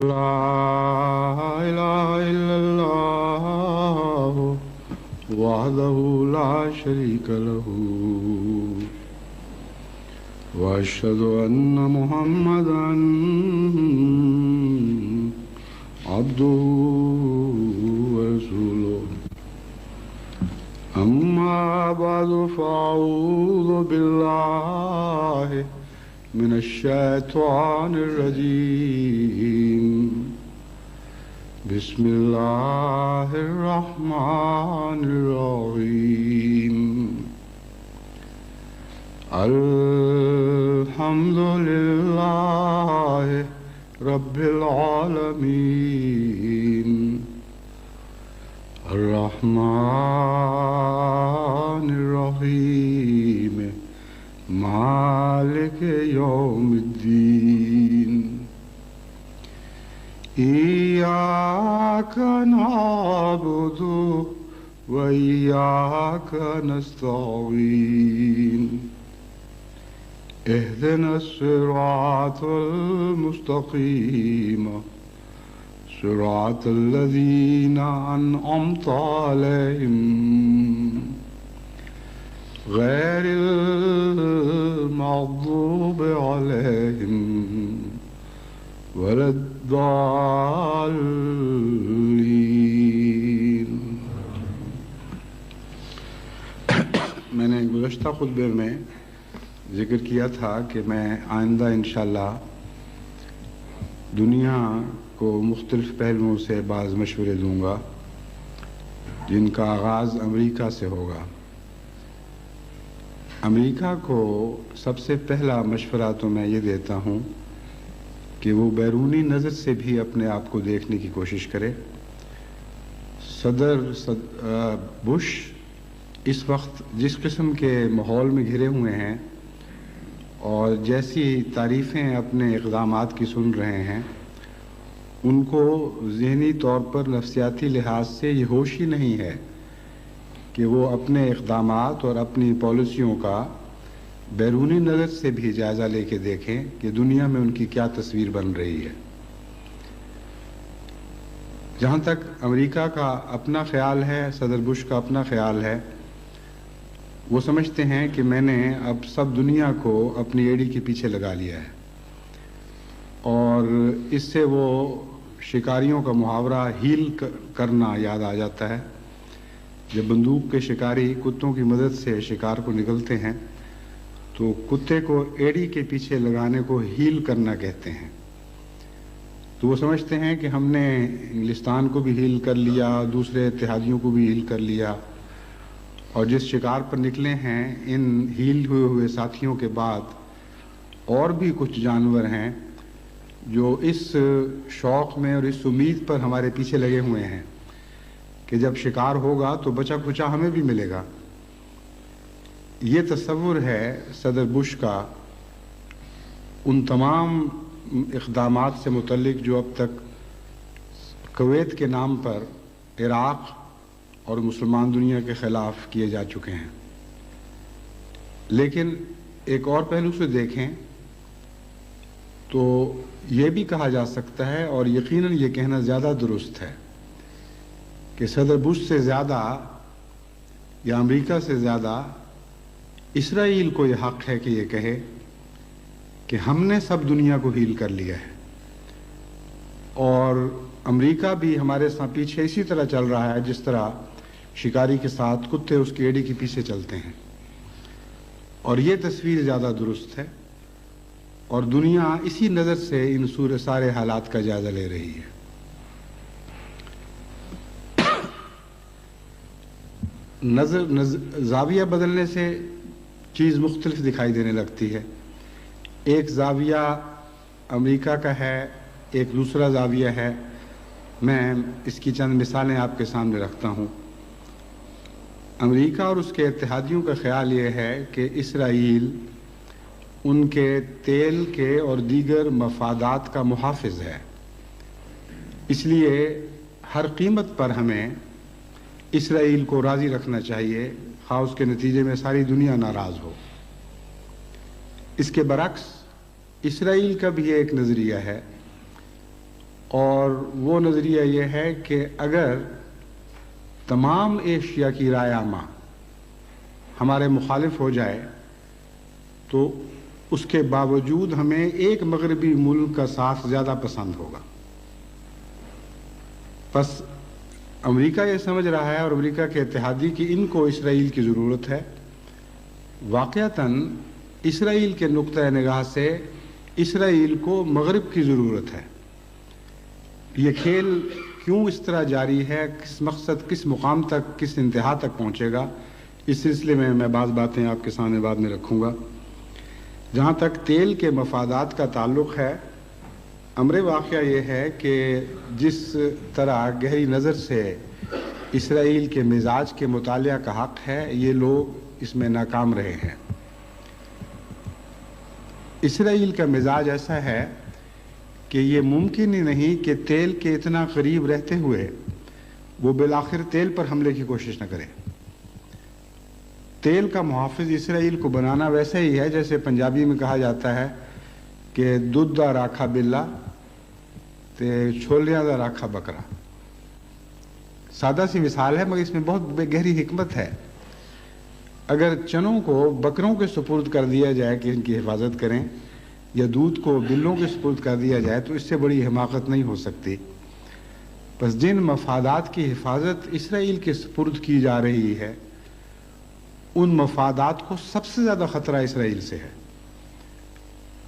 لا إله إلا الله وحده لا شريك له وأشهد أن محمدا عبده ورسوله أما بعد فأعوذ بالله من الشيطان الرجيم بسم الله الرحمن الرحيم الحمد لله رب العالمين الرحمن الرحيم مالك يوم الدين إياك نعبد وإياك نستعين اهدنا الصراط المستقيم صراط الذين أنعمت عليهم غير المغضوب عليهم ولا الضالين۔ میں نے گزشتہ خطبے میں ذکر کیا تھا کہ میں آئندہ انشاءاللہ دنیا کو مختلف پہلوؤں سے بعض مشورے دوں گا جن کا آغاز امریکہ سے ہوگا۔ امریکہ کو سب سے پہلا مشورہ تو میں یہ دیتا ہوں کہ وہ بیرونی نظر سے بھی اپنے آپ کو دیکھنے کی کوشش کرے۔ صدر بش اس وقت جس قسم کے ماحول میں گھرے ہوئے ہیں اور جیسی تعریفیں اپنے اقدامات کی سن رہے ہیں، ان کو ذہنی طور پر نفسیاتی لحاظ سے یہ ہوش ہی نہیں ہے کہ وہ اپنے اقدامات اور اپنی پالیسیوں کا بیرونی نظر سے بھی جائزہ لے کے دیکھیں کہ دنیا میں ان کی کیا تصویر بن رہی ہے۔ جہاں تک امریکہ کا اپنا خیال ہے، صدر بش کا اپنا خیال ہے، وہ سمجھتے ہیں کہ میں نے اب سب دنیا کو اپنی ایڑی کے پیچھے لگا لیا ہے، اور اس سے وہ شکاریوں کا محاورہ ہیل کرنا یاد آ جاتا ہے۔ جب بندوق کے شکاری کتوں کی مدد سے شکار کو نگلتے ہیں تو کتے کو ایڑی کے پیچھے لگانے کو ہیل کرنا کہتے ہیں۔ تو وہ سمجھتے ہیں کہ ہم نے انگلستان کو بھی ہیل کر لیا، دوسرے اتحادیوں کو بھی ہیل کر لیا، اور جس شکار پر نکلے ہیں ان ہیل ہوئے ساتھیوں کے بعد اور بھی کچھ جانور ہیں جو اس شوق میں اور اس امید پر ہمارے پیچھے لگے ہوئے ہیں کہ جب شکار ہوگا تو بچا کچا ہمیں بھی ملے گا۔ یہ تصور ہے صدر بش کا ان تمام اقدامات سے متعلق جو اب تک کویت کے نام پر عراق اور مسلمان دنیا کے خلاف کیے جا چکے ہیں۔ لیکن ایک اور پہلو سے دیکھیں تو یہ بھی کہا جا سکتا ہے، اور یقیناً یہ کہنا زیادہ درست ہے، کہ صدر بش سے زیادہ یا امریکہ سے زیادہ اسرائیل کو یہ حق ہے کہ یہ کہے کہ ہم نے سب دنیا کو ہیل کر لیا ہے، اور امریکہ بھی ہمارے پیچھے اسی طرح چل رہا ہے جس طرح شکاری کے ساتھ کتے اس کی ایڑی کے پیچھے چلتے ہیں، اور یہ تصویر زیادہ درست ہے، اور دنیا اسی نظر سے ان سارے حالات کا جائزہ لے رہی ہے۔ زاویہ بدلنے سے چیز مختلف دکھائی دینے لگتی ہے۔ ایک زاویہ امریکہ کا ہے، ایک دوسرا زاویہ ہے۔ میں اس کی چند مثالیں آپ کے سامنے رکھتا ہوں۔ امریکہ اور اس کے اتحادیوں کا خیال یہ ہے کہ اسرائیل ان کے تیل کے اور دیگر مفادات کا محافظ ہے، اس لیے ہر قیمت پر ہمیں اسرائیل کو راضی رکھنا چاہیے، خواہ اس کے نتیجے میں ساری دنیا ناراض ہو۔ اس کے برعکس اسرائیل کا بھی ایک نظریہ ہے اور وہ نظریہ یہ ہے کہ اگر تمام ایشیا کی رائے عامہ ہمارے مخالف ہو جائے تو اس کے باوجود ہمیں ایک مغربی ملک کا ساتھ زیادہ پسند ہوگا. بس امریکہ یہ سمجھ رہا ہے اور امریکہ کے اتحادی کہ ان کو اسرائیل کی ضرورت ہے. واقعتاً اسرائیل کے نقطۂ نگاہ سے اسرائیل کو مغرب کی ضرورت ہے. یہ کھیل کیوں اس طرح جاری ہے، کس مقصد، کس مقام تک، کس انتہا تک پہنچے گا، اس سلسلے میں بعض باتیں آپ کے سامنے بعد میں رکھوں گا. جہاں تک تیل کے مفادات کا تعلق ہے، امر واقعہ یہ ہے کہ جس طرح گہری نظر سے اسرائیل کے مزاج کے مطالعہ کا حق ہے، یہ لوگ اس میں ناکام رہے ہیں. اسرائیل کا مزاج ایسا ہے کہ یہ ممکن ہی نہیں کہ تیل کے اتنا قریب رہتے ہوئے وہ بالآخر تیل پر حملے کی کوشش نہ کرے. تیل کا محافظ اسرائیل کو بنانا ویسا ہی ہے جیسے پنجابی میں کہا جاتا ہے کہ دودھ دا راکھا بلا تے چھولیاں دا راکھا بکرا. سادہ سی مثال ہے مگر اس میں بہت گہری حکمت ہے. اگر چنوں کو بکروں کے سپرد کر دیا جائے کہ ان کی حفاظت کریں، یا دودھ کو بلوں کے سپرد کر دیا جائے تو اس سے بڑی حماقت نہیں ہو سکتی. بس جن مفادات کی حفاظت اسرائیل کے سپرد کی جا رہی ہے، ان مفادات کو سب سے زیادہ خطرہ اسرائیل سے ہے.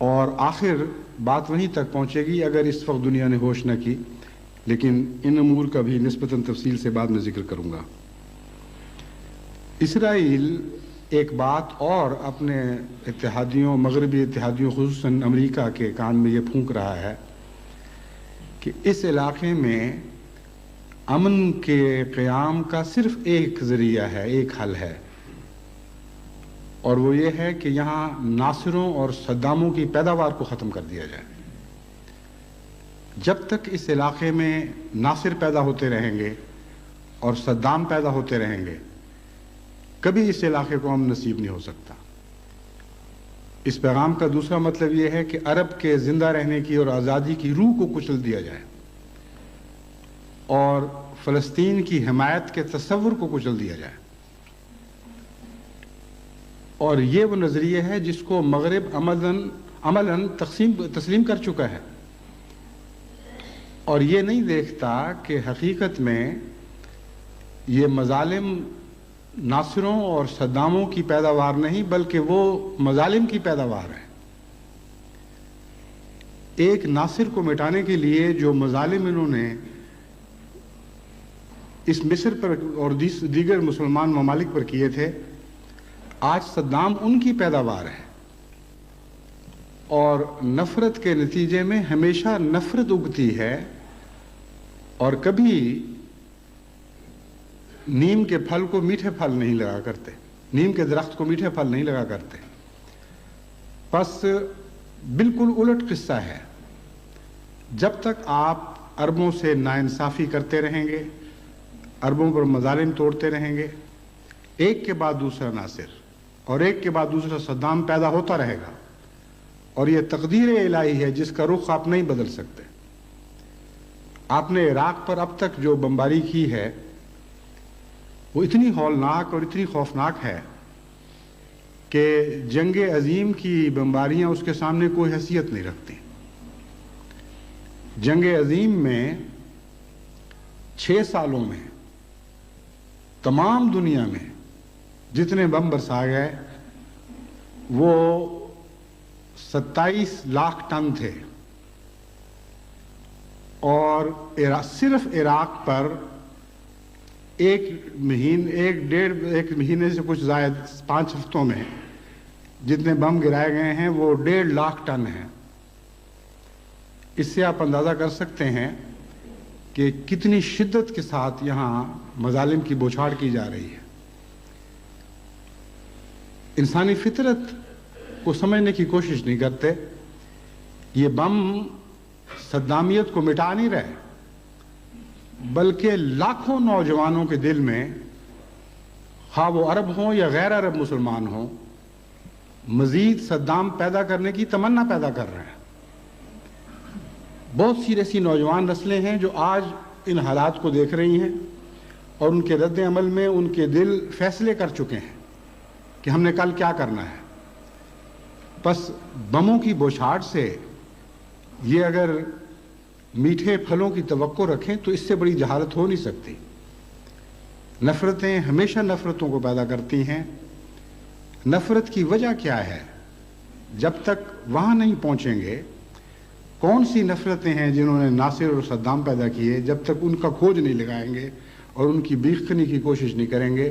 اور آخر بات وہیں تک پہنچے گی اگر اس وقت دنیا نے ہوش نہ کی، لیکن ان امور کا بھی نسبتاً تفصیل سے بعد میں ذکر کروں گا. اسرائیل ایک بات اور اپنے اتحادیوں، مغربی اتحادیوں خصوصاً امریکہ کے کان میں یہ پھونک رہا ہے کہ اس علاقے میں امن کے قیام کا صرف ایک ذریعہ ہے، ایک حل ہے، اور وہ یہ ہے کہ یہاں ناصروں اور صداموں کی پیداوار کو ختم کر دیا جائے. جب تک اس علاقے میں ناصر پیدا ہوتے رہیں گے اور صدام پیدا ہوتے رہیں گے، کبھی اس علاقے کو امن نصیب نہیں ہو سکتا. اس پیغام کا دوسرا مطلب یہ ہے کہ عرب کے زندہ رہنے کی اور آزادی کی روح کو کچل دیا جائے اور فلسطین کی حمایت کے تصور کو کچل دیا جائے. اور یہ وہ نظریہ ہے جس کو مغرب عملاً تسلیم کر چکا ہے، اور یہ نہیں دیکھتا کہ حقیقت میں یہ مظالم ناصروں اور صداموں کی پیداوار نہیں بلکہ وہ مظالم کی پیداوار ہے. ایک ناصر کو مٹانے کے لیے جو مظالم انہوں نے اس مصر پر اور دیگر مسلمان ممالک پر کیے تھے، آج صدام ان کی پیداوار ہے. اور نفرت کے نتیجے میں ہمیشہ نفرت اگتی ہے، اور کبھی نیم کے پھل کو میٹھے پھل نہیں لگا کرتے، نیم کے درخت کو میٹھے پھل نہیں لگا کرتے. بس بالکل الٹ قصہ ہے. جب تک آپ عربوں سے ناانصافی کرتے رہیں گے، عربوں پر مظالم توڑتے رہیں گے، ایک کے بعد دوسرا ناصر اور ایک کے بعد دوسرا صدام پیدا ہوتا رہے گا، اور یہ تقدیر الہی ہے جس کا رخ آپ نہیں بدل سکتے. آپ نے عراق پر اب تک جو بمباری کی ہے وہ اتنی ہولناک اور اتنی خوفناک ہے کہ جنگ عظیم کی بمباریاں اس کے سامنے کوئی حیثیت نہیں رکھتی. جنگ عظیم میں 6 سالوں میں تمام دنیا میں جتنے بم برسائے گئے وہ 27 لاکھ ٹن تھے، اور صرف عراق پر ایک مہینے سے کچھ زائد 5 ہفتوں میں جتنے بم گرائے گئے ہیں وہ 1.5 لاکھ ٹن ہیں. اس سے آپ اندازہ کر سکتے ہیں کہ کتنی شدت کے ساتھ یہاں مظالم کی بوچھاڑ کی جا رہی ہے. انسانی فطرت کو سمجھنے کی کوشش نہیں کرتے. یہ بم صدامیت کو مٹا نہیں رہے بلکہ لاکھوں نوجوانوں کے دل میں، خواہ وہ عرب ہوں یا غیر عرب مسلمان ہوں، مزید صدام پیدا کرنے کی تمنا پیدا کر رہے ہیں. بہت سی ایسی نوجوان نسلیں ہیں جو آج ان حالات کو دیکھ رہی ہیں اور ان کے رد عمل میں ان کے دل فیصلے کر چکے ہیں کہ ہم نے کل کیا کرنا ہے. بس بموں کی بوچھاڑ سے یہ اگر میٹھے پھلوں کی توقع رکھیں تو اس سے بڑی جہالت ہو نہیں سکتی. نفرتیں ہمیشہ نفرتوں کو پیدا کرتی ہیں. نفرت کی وجہ کیا ہے؟ جب تک وہاں نہیں پہنچیں گے کون سی نفرتیں ہیں جنہوں نے ناصر اور صدام پیدا کیے، جب تک ان کا کھوج نہیں لگائیں گے اور ان کی بیخ کرنے کی کوشش نہیں کریں گے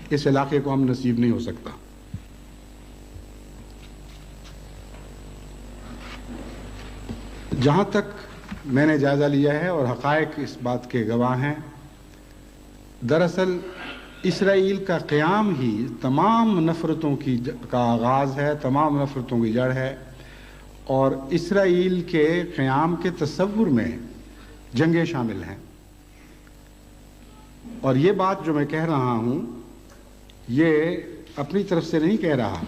اس علاقے کو امن نصیب نہیں ہو سکتا. جہاں تک میں نے جائزہ لیا ہے اور حقائق اس بات کے گواہ ہیں، دراصل اسرائیل کا قیام ہی تمام نفرتوں کا آغاز ہے، تمام نفرتوں کی جڑ ہے، اور اسرائیل کے قیام کے تصور میں جنگیں شامل ہیں. اور یہ بات جو میں کہہ رہا ہوں یہ اپنی طرف سے نہیں کہہ رہا،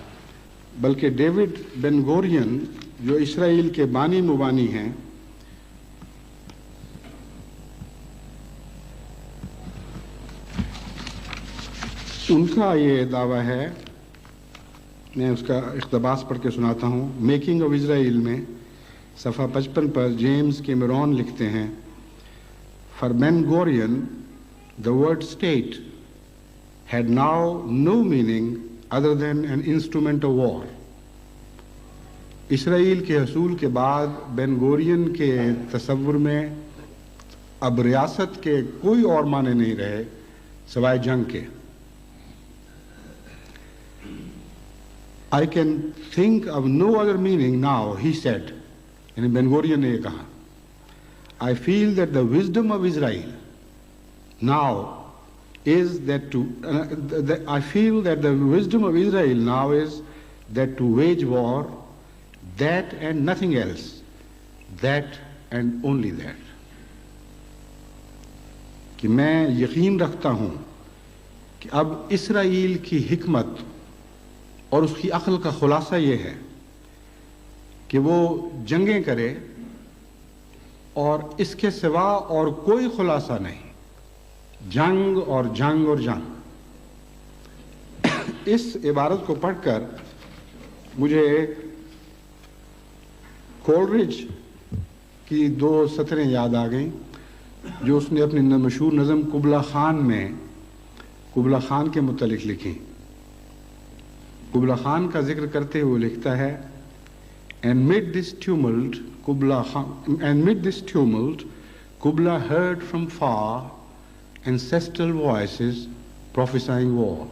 بلکہ ڈیوڈ بن گورین جو اسرائیل کے بانی مبانی ہیں، ان کا یہ دعویٰ ہے. میں اس کا اقتباس پڑھ کے سناتا ہوں. میکنگ آف اسرائیل میں صفحہ 55 پر جیمز کیمرون لکھتے ہیں، فار بن گورین the word state had now no meaning other than an instrument of war. اسرائیل کے حصول کے بعد بن گورین کے تصور میں اب ریاست کے کوئی اور معنی نہیں رہے سوائے جنگ کے. I can think of no other meaning now, he said. یعنی بن گورین نے یہ کہا. I feel that the wisdom of Israel now is I feel that the wisdom of Israel now is that to wage war, that and nothing else, that and only that. کہ میں یقین رکھتا ہوں کہ اب اسرائیل کی حکمت اور اس کی عقل کا خلاصہ یہ ہے کہ وہ جنگیں کرے اور اس کے سوا اور کوئی خلاصہ نہیں. جنگ اور جنگ اور جنگ. اس عبارت کو پڑھ کر مجھے کولرج کی 2 سطریں یاد آ گئیں جو اس نے اپنی مشہور نظم قبلہ خان میں قبلہ خان کے متعلق لکھی. قبلہ خان کا ذکر کرتے ہوئے لکھتا ہے، And mid this tumult, Kubla heard from far ancestral voices prophesying war.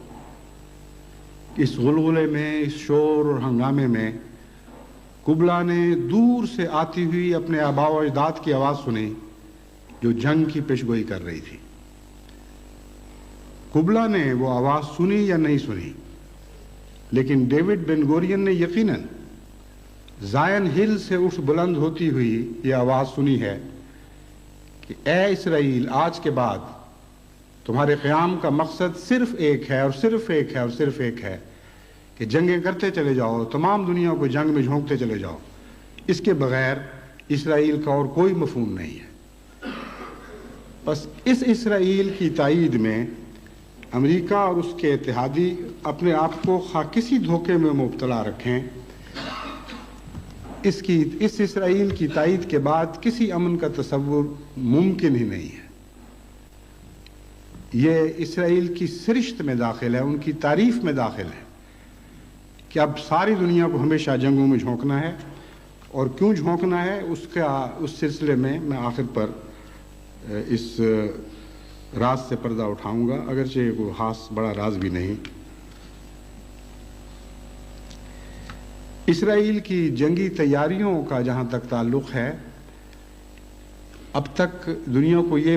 اس غلغلے میں، اس شور اور ہنگامے میں قبلہ نے دور سے آتی ہوئی اپنے آباء و اجداد کی آواز سنی جو جنگ کی پیشگوئی کر رہی تھی. قبلہ نے وہ آواز سنی یا نہیں سنی، لیکن ڈیوڈ بن گورین نے یقیناً زائن ہل سے اٹھ بلند ہوتی ہوئی یہ آواز سنی ہے کہ اے اسرائیل، آج کے بعد تمہارے قیام کا مقصد صرف ایک ہے اور صرف ایک ہے اور صرف ایک ہے کہ جنگیں کرتے چلے جاؤ، تمام دنیا کو جنگ میں جھونکتے چلے جاؤ. اس کے بغیر اسرائیل کا اور کوئی مفہوم نہیں ہے. بس اس اسرائیل کی تائید میں امریکہ اور اس کے اتحادی اپنے آپ کو خواہ کسی دھوکے میں مبتلا رکھیں، اس اسرائیل کی تائید کے بعد کسی امن کا تصور ممکن ہی نہیں ہے. یہ اسرائیل کی سرشت میں داخل ہے، ان کی تعریف میں داخل ہے کہ اب ساری دنیا کو ہمیشہ جنگوں میں جھونکنا ہے. اور کیوں جھونکنا ہے اس سلسلے میں آخر پر اس راز سے پردہ اٹھاؤں گا، اگرچہ کوئی خاص بڑا راز بھی نہیں. اسرائیل کی جنگی تیاریوں کا جہاں تک تعلق ہے، اب تک دنیا کو یہ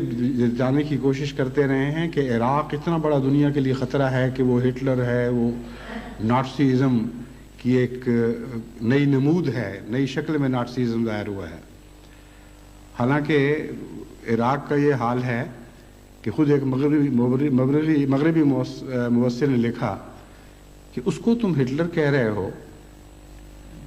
جاننے کی کوشش کرتے رہے ہیں کہ عراق اتنا بڑا دنیا کے لیے خطرہ ہے کہ وہ ہٹلر ہے، وہ ناٹسیزم کی ایک نئی نمود ہے، نئی شکل میں ناٹسیزم ظاہر ہوا ہے. حالانکہ عراق کا یہ حال ہے کہ خود ایک مغربی مبصر نے لکھا کہ اس کو تم ہٹلر کہہ رہے ہو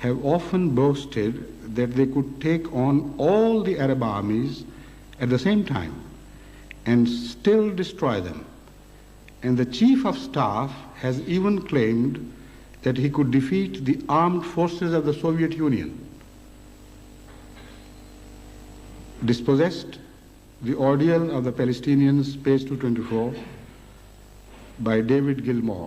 have often boasted that they could take on all the Arab armies at the same time and still destroy them. And the chief of staff has even claimed that he could defeat the armed forces of the Soviet Union. Dispossessed, The Ordeal of the Palestinians, page 224, by David Gilmour.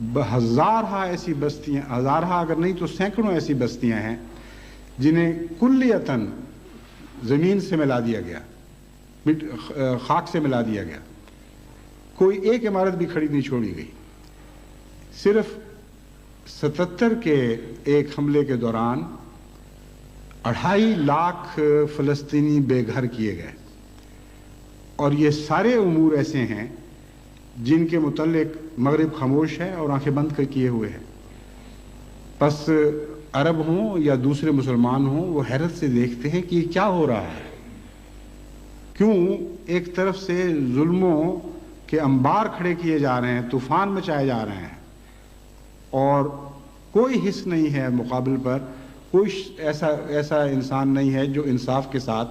ہزارہا ایسی بستیاں، ہزارہا اگر نہیں تو سینکڑوں ایسی بستیاں ہیں جنہیں کلیتاً زمین سے ملا دیا گیا، خاک سے ملا دیا گیا، کوئی ایک عمارت بھی کھڑی نہیں چھوڑی گئی۔ صرف 77 کے ایک حملے کے دوران 2.5 لاکھ فلسطینی بے گھر کیے گئے، اور یہ سارے امور ایسے ہیں جن کے متعلق مغرب خاموش ہے اور آنکھیں بند کر کیے ہوئے ہے۔ پس عرب ہوں یا دوسرے مسلمان ہوں، وہ حیرت سے دیکھتے ہیں کہ یہ کیا ہو رہا ہے، کیوں ایک طرف سے ظلموں کے انبار کھڑے کیے جا رہے ہیں، طوفان مچائے جا رہے ہیں، اور کوئی حص نہیں ہے مقابل پر، کوئی ایسا انسان نہیں ہے جو انصاف کے ساتھ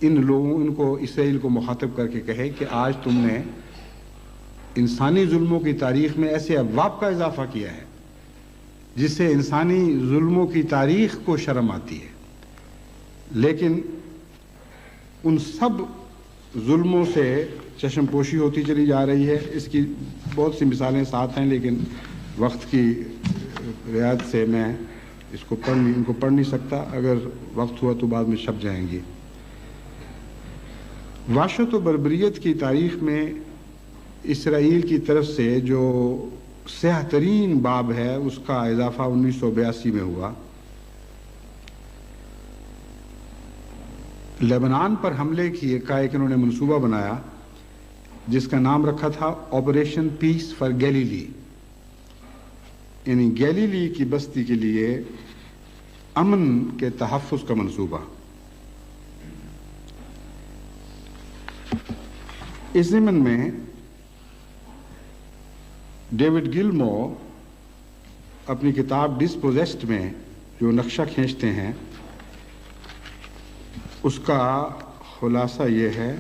ان کو اسرائیل کو مخاطب کر کے کہے کہ آج تم نے انسانی ظلموں کی تاریخ میں ایسے ابواب کا اضافہ کیا ہے جس سے انسانی ظلموں کی تاریخ کو شرم آتی ہے۔ لیکن ان سب ظلموں سے چشم پوشی ہوتی چلی جا رہی ہے۔ اس کی بہت سی مثالیں ساتھ ہیں، لیکن وقت کی رعایت سے میں ان کو پڑھ نہیں سکتا، اگر وقت ہوا تو بعد میں چھپ جائیں گی۔ وحشت و بربریت کی تاریخ میں اسرائیل کی طرف سے جو سیاہ ترین باب ہے، اس کا اضافہ 1982 میں ہوا۔ لبنان پر حملے کا ایک انہوں نے منصوبہ بنایا جس کا نام رکھا تھا آپریشن پیس فار گیلیلی، یعنی گیلیلی کی بستی کے لیے امن کے تحفظ کا منصوبہ۔ اس ضمن میں ڈیوڈ گلمور اپنی کتاب ڈسپوزیسڈ میں جو نقشہ کھینچتے ہیں، اس کا خلاصہ یہ ہے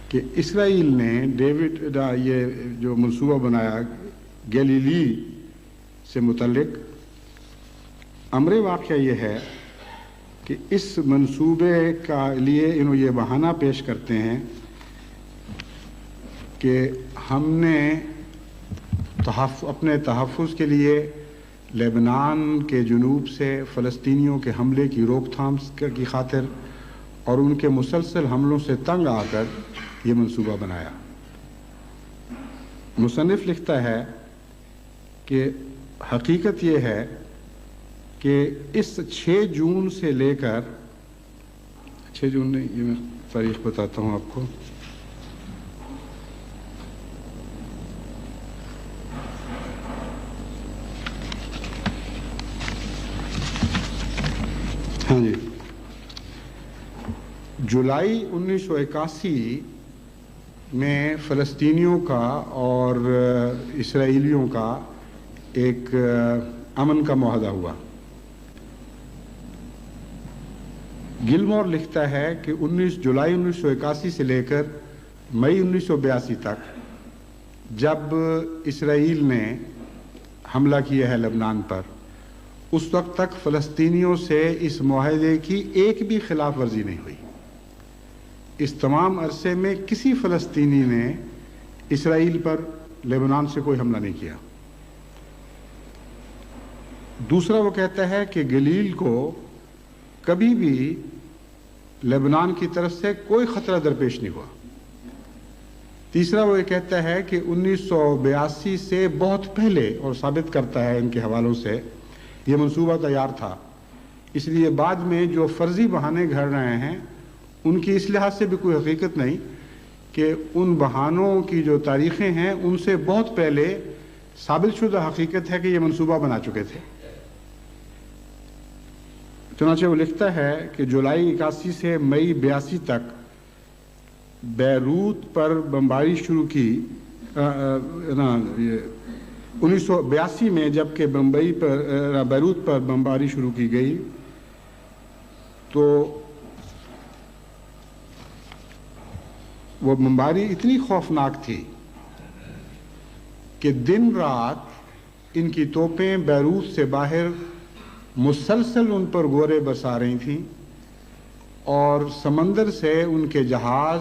کہ اسرائیل نے یہ جو منصوبہ بنایا گیلیلی سے متعلق، امر واقعہ یہ ہے کہ اس منصوبے کا لیے انہوں یہ بہانہ پیش کرتے ہیں کہ ہم نے اپنے تحفظ کے لیے لبنان کے جنوب سے فلسطینیوں کے حملے کی روک تھام کی خاطر اور ان کے مسلسل حملوں سے تنگ آ کر یہ منصوبہ بنایا۔ مصنف لکھتا ہے کہ حقیقت یہ ہے کہ اس 6 جون سے لے کر 6 جون نہیں، یہ میں تاریخ بتاتا ہوں آپ کو، ہاں جی، جولائی 1981 میں فلسطینیوں کا اور اسرائیلیوں کا ایک امن کا معاہدہ ہوا۔ گلمور لکھتا ہے کہ جولائی 1981 سے لے کر مئی 1982 تک، جب اسرائیل نے حملہ کیا ہے لبنان پر، اس وقت تک فلسطینیوں سے اس معاہدے کی ایک بھی خلاف ورزی نہیں ہوئی۔ اس تمام عرصے میں کسی فلسطینی نے اسرائیل پر لبنان سے کوئی حملہ نہیں کیا۔ دوسرا وہ کہتا ہے کہ گلیل کو کبھی بھی لبنان کی طرف سے کوئی خطرہ درپیش نہیں ہوا۔ تیسرا وہ یہ کہتا ہے کہ 1982 سے بہت پہلے، اور ثابت کرتا ہے ان کے حوالوں سے، یہ منصوبہ تیار تھا، اس لیے بعد میں جو فرضی بہانے گھڑ رہے ہیں ان کی اس لحاظ سے بھی کوئی حقیقت نہیں کہ ان بہانوں کی جو تاریخیں ہیں ان سے بہت پہلے ثابت شدہ حقیقت ہے کہ یہ منصوبہ بنا چکے تھے۔ چنانچہ وہ لکھتا ہے کہ جولائی 81 سے مئی 82 تک بیروت پر بمباری شروع کی، 1982 میں جب کہ بیروت پر بمباری شروع کی گئی تو وہ بمباری اتنی خوفناک تھی کہ دن رات ان کی توپیں بیروت سے باہر مسلسل ان پر گورے برسا رہی تھیں، اور سمندر سے ان کے جہاز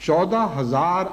14,000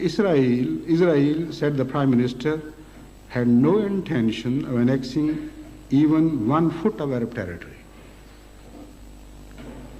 Israel said the Prime Minister had no intention of annexing even 1 foot of Arab territory।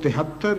73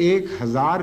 1000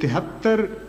73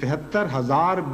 73,000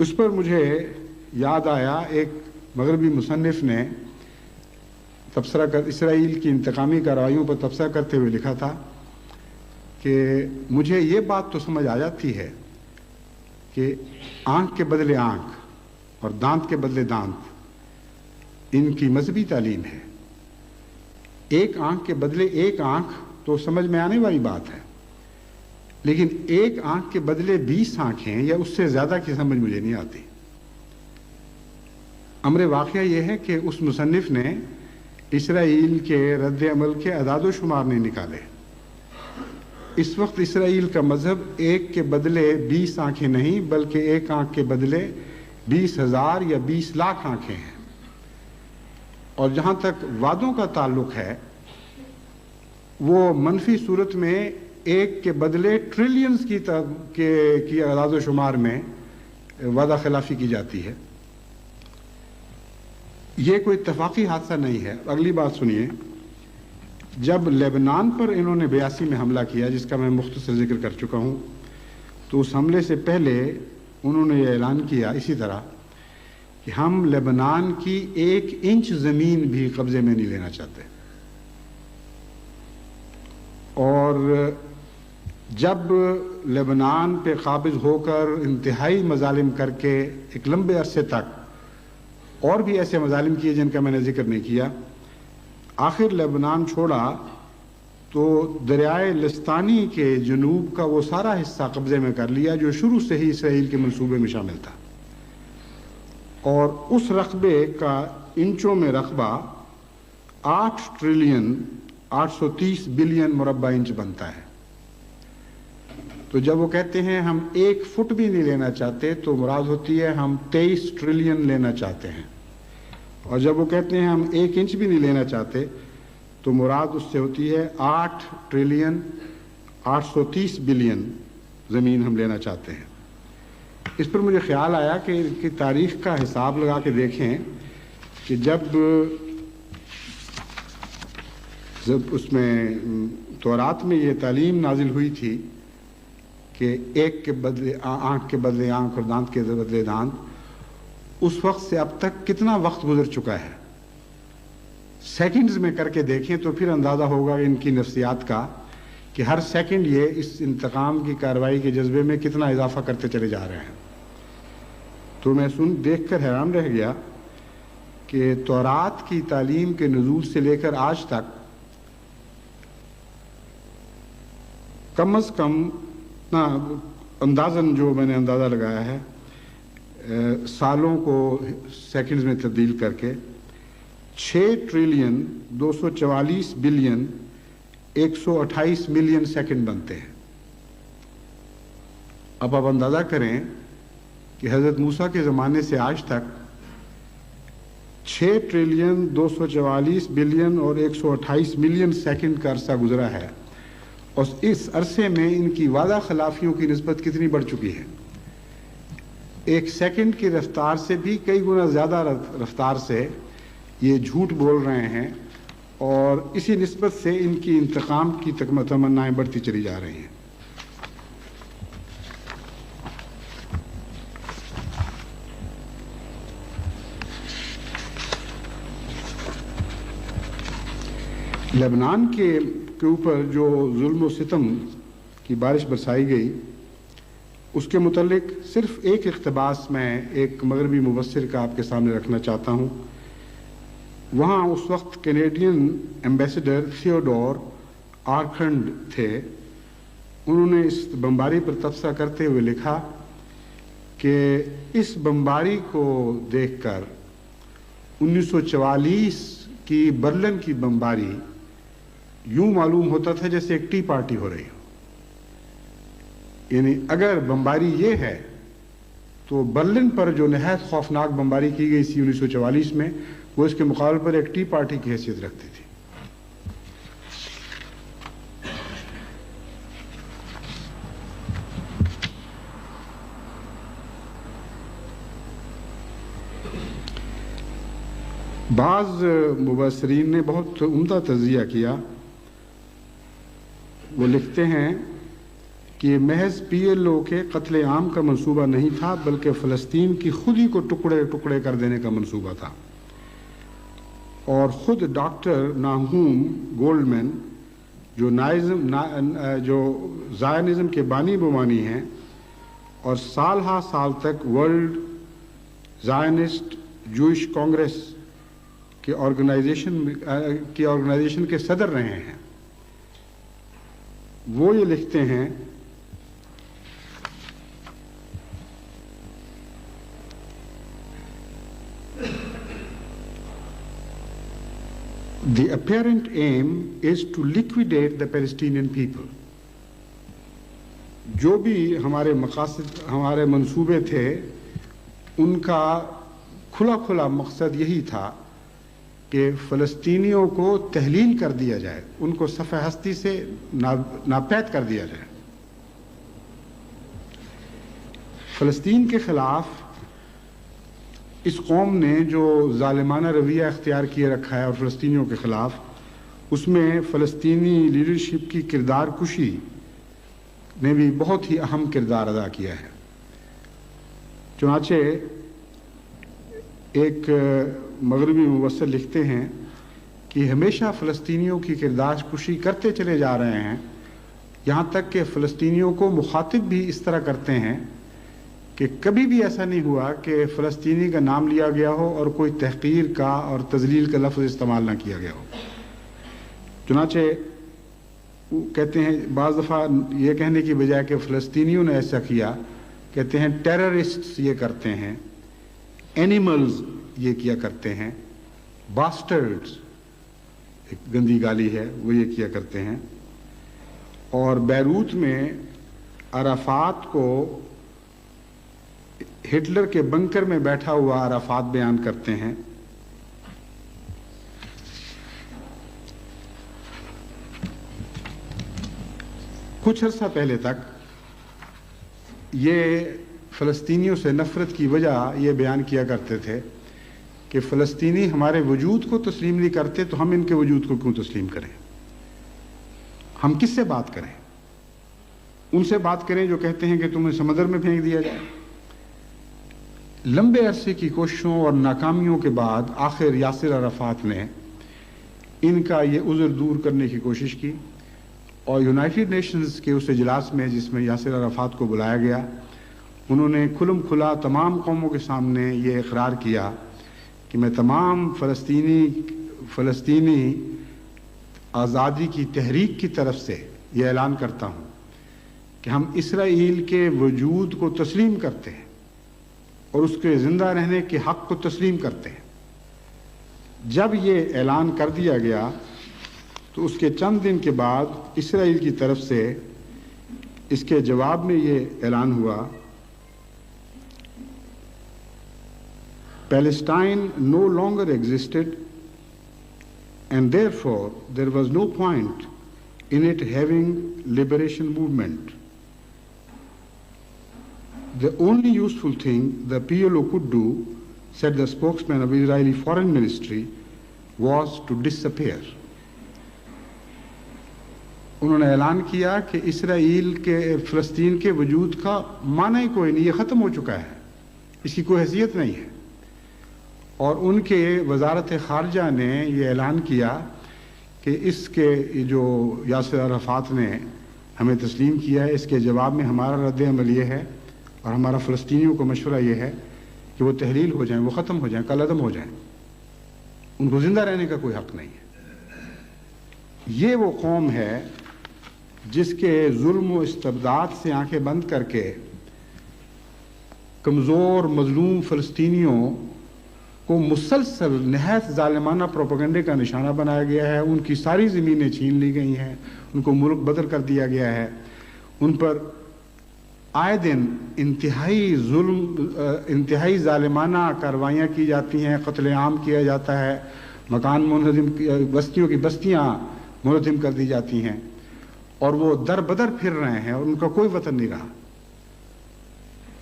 اس پر مجھے یاد آیا ایک مغربی مصنف نے تبصرہ اسرائیل کی انتقامی کارروائیوں پر تبصرہ کرتے ہوئے لکھا تھا کہ مجھے یہ بات تو سمجھ آ جاتی ہے کہ آنکھ کے بدلے آنکھ اور دانت کے بدلے دانت ان کی مذہبی تعلیم ہے. ایک آنکھ کے بدلے ایک آنکھ تو سمجھ میں آنے والی بات ہے، لیکن ایک آنکھ کے بدلے 20 آنکھیں یا اس سے زیادہ کی سمجھ مجھے نہیں آتی. امر واقعہ یہ ہے کہ اس مصنف نے اسرائیل کے رد عمل کے اعداد و شمار نہیں نکالے. اس وقت اسرائیل کا مذہب ایک کے بدلے 20 آنکھیں نہیں بلکہ ایک آنکھ کے بدلے 20,000 یا 20 لاکھ آنکھیں ہیں. اور جہاں تک وعدوں کا تعلق ہے وہ منفی صورت میں ایک کے بدلے ٹریلینز کی اعداد و شمار میں وعدہ خلافی کی جاتی ہے. یہ کوئی اتفاقی حادثہ نہیں ہے. اگلی بات سنیے. جب لیبنان پر انہوں نے 82 میں حملہ کیا، جس کا میں مختصر ذکر کر چکا ہوں، تو اس حملے سے پہلے انہوں نے یہ اعلان کیا اسی طرح کہ ہم لیبنان کی 1 انچ زمین بھی قبضے میں نہیں لینا چاہتے. اور جب لیبنان پہ قابض ہو کر انتہائی مظالم کر کے ایک لمبے عرصے تک اور بھی ایسے مظالم کیے جن کا میں نے ذکر نہیں کیا، آخر لیبنان چھوڑا تو دریائے لستانی کے جنوب کا وہ سارا حصہ قبضے میں کر لیا جو شروع سے ہی اسرائیل کے منصوبے میں شامل تھا. اور اس رقبے کا انچوں میں رقبہ 8 ٹریلین 830 بلین مربع انچ بنتا ہے. تو جب وہ کہتے ہیں ہم 1 فٹ بھی نہیں لینا چاہتے تو مراد ہوتی ہے ہم 23 ٹریلین لینا چاہتے ہیں. اور جب وہ کہتے ہیں ہم 1 انچ بھی نہیں لینا چاہتے تو مراد اس سے ہوتی ہے 8 ٹریلین 830 بلین زمین ہم لینا چاہتے ہیں. اس پر مجھے خیال آیا کہ ان کی تاریخ کا حساب لگا کے دیکھیں کہ جب اس میں تورات میں یہ تعلیم نازل ہوئی تھی کہ ایک کے بدلے آنکھ کے بدلے آنکھ اور دانت کے بدلے دانت، اس وقت سے اب تک کتنا وقت گزر چکا ہے. سیکنڈز میں کر کے دیکھیں تو پھر اندازہ ہوگا ان کی نفسیات کا کہ ہر سیکنڈ یہ اس انتقام کی کارروائی کے جذبے میں کتنا اضافہ کرتے چلے جا رہے ہیں. تو میں دیکھ کر حیران رہ گیا کہ تورات کی تعلیم کے نزول سے لے کر آج تک کم از کم اندازاً جو میں نے اندازہ لگایا ہے سالوں کو سیکنڈز میں تبدیل کر کے 6 ٹریلین 244 بلین 128 ملین سیکنڈ بنتے ہیں. اب آپ اندازہ کریں کہ حضرت موسیٰ کے زمانے سے آج تک 6 ٹریلین 244 بلین اور 128 ملین سیکنڈ کا عرصہ گزرا ہے، اور اس عرصے میں ان کی وعدہ خلافیوں کی نسبت کتنی بڑھ چکی ہے. 1 سیکنڈ کی رفتار سے بھی کئی گنا زیادہ رفتار سے یہ جھوٹ بول رہے ہیں، اور اسی نسبت سے ان کی انتقام کی تمنائیں بڑھتی چلی جا رہی ہیں. لبنان کے اوپر جو ظلم و ستم کی بارش برسائی گئی، اس کے متعلق صرف ایک اقتباس میں ایک مغربی مبصر کا آپ کے سامنے رکھنا چاہتا ہوں. وہاں اس وقت کینیڈین ایمبیسڈر تھیوڈور آرکھنڈ تھے. انہوں نے اس بمباری پر تبصرہ کرتے ہوئے لکھا کہ اس بمباری کو دیکھ کر 1944 کی برلن کی بمباری یوں معلوم ہوتا تھا جیسے ایک ٹی پارٹی ہو رہی ہو. یعنی اگر بمباری یہ ہے تو برلن پر جو نہایت خوفناک بمباری کی گئی تھی 1944 میں، وہ اس کے مقابلے پر ایک ٹی پارٹی کی حیثیت رکھتی تھی. بعض مبصرین نے بہت عمدہ تجزیہ کیا. وہ لکھتے ہیں کہ محض PLO کے قتل عام کا منصوبہ نہیں تھا بلکہ فلسطین کی خود ہی کو ٹکڑے ٹکڑے کر دینے کا منصوبہ تھا. اور خود ڈاکٹر ناہوم گولڈمین جو زائنزم کے بانی بمانی ہیں اور سال ہا سال تک ورلڈ زائنسٹ جوئش کانگریس کی آرگنائزیشن کے صدر رہے ہیں، وہ یہ لکھتے ہیں The apparent aim is to liquidate the Palestinian people. جو بھی ہمارے مقاصد، ہمارے منصوبے تھے، ان کا کھلا کھلا مقصد یہی تھا کہ فلسطینیوں کو تحلیل کر دیا جائے، ان کو صفحہ ہستی سے ناپید کر دیا جائے. فلسطین کے خلاف اس قوم نے جو ظالمانہ رویہ اختیار کیے رکھا ہے اور فلسطینیوں کے خلاف، اس میں فلسطینی لیڈرشپ کی کردار کشی نے بھی بہت ہی اہم کردار ادا کیا ہے. چنانچہ ایک مغربی مبصر لکھتے ہیں کہ ہمیشہ فلسطینیوں کی کردار کشی کرتے چلے جا رہے ہیں، یہاں تک کہ فلسطینیوں کو مخاطب بھی اس طرح کرتے ہیں کہ کبھی بھی ایسا نہیں ہوا کہ فلسطینی کا نام لیا گیا ہو اور کوئی تحقیر کا اور تذلیل کا لفظ استعمال نہ کیا گیا ہو. چنانچہ وہ کہتے ہیں بعض دفعہ یہ کہنے کی بجائے کہ فلسطینیوں نے ایسا کیا، کہتے ہیں ٹیررسٹس یہ کرتے ہیں، اینیملز یہ کیا کرتے ہیں، باسٹرڈز ایک گندی گالی ہے وہ یہ کیا کرتے ہیں. اور بیروت میں عرفات کو ہٹلر کے بنکر میں بیٹھا ہوا عرفات بیان کرتے ہیں. کچھ عرصہ پہلے تک یہ فلسطینیوں سے نفرت کی وجہ یہ بیان کیا کرتے تھے کہ فلسطینی ہمارے وجود کو تسلیم نہیں کرتے تو ہم ان کے وجود کو کیوں تسلیم کریں، ہم کس سے بات کریں، ان سے بات کریں جو کہتے ہیں کہ تمہیں سمندر میں پھینک دیا جائے. لمبے عرصے کی کوششوں اور ناکامیوں کے بعد آخر یاسر عرفات نے ان کا یہ عذر دور کرنے کی کوشش کی اور یونائٹڈ نیشنز کے اس اجلاس میں جس میں یاسر عرفات کو بلایا گیا، انہوں نے کھلم کھلا تمام قوموں کے سامنے یہ اقرار کیا کہ میں تمام فلسطینی آزادی کی تحریک کی طرف سے یہ اعلان کرتا ہوں کہ ہم اسرائیل کے وجود کو تسلیم کرتے ہیں اور اس کے زندہ رہنے کے حق کو تسلیم کرتے ہیں. جب یہ اعلان کر دیا گیا تو اس کے چند دن کے بعد اسرائیل کی طرف سے اس کے جواب میں یہ اعلان ہوا، Palestine no longer existed and therefore there was no point in it having liberation movement. The only useful thing the PLO could do, said the spokesman of Israeli Foreign Ministry, was to disappear. انہوں نے اعلان کیا کہ اسرائیل کے فلسطین کے وجود کا معنی ہی کوئی نہیں، یہ ختم ہو چکا ہے، اس کی کوئی حیثیت نہیں ہے. اور ان کے وزارت خارجہ نے یہ اعلان کیا کہ اس کے جو یاسر عرفات نے ہمیں تسلیم کیا ہے، اس کے جواب میں ہمارا رد عمل یہ ہے اور ہمارا فلسطینیوں کو مشورہ یہ ہے کہ وہ تحلیل ہو جائیں، وہ ختم ہو جائیں، کل عدم ہو جائیں، ان کو زندہ رہنے کا کوئی حق نہیں ہے. یہ وہ قوم ہے جس کے ظلم و استبداد سے آنکھیں بند کر کے کمزور مظلوم فلسطینیوں کو مسلسل نہایت ظالمانہ پروپیگنڈے کا نشانہ بنایا گیا ہے. ان کی ساری زمینیں چھین لی گئی ہیں، ان کو ملک بدر کر دیا گیا ہے، ان پر آئے دن انتہائی ظالمانہ کارروائیاں کی جاتی ہیں، قتل عام کیا جاتا ہے، مکان بستیوں کی بستیاں منہدم کر دی جاتی ہیں اور وہ در بدر پھر رہے ہیں اور ان کا کوئی وطن نہیں رہا.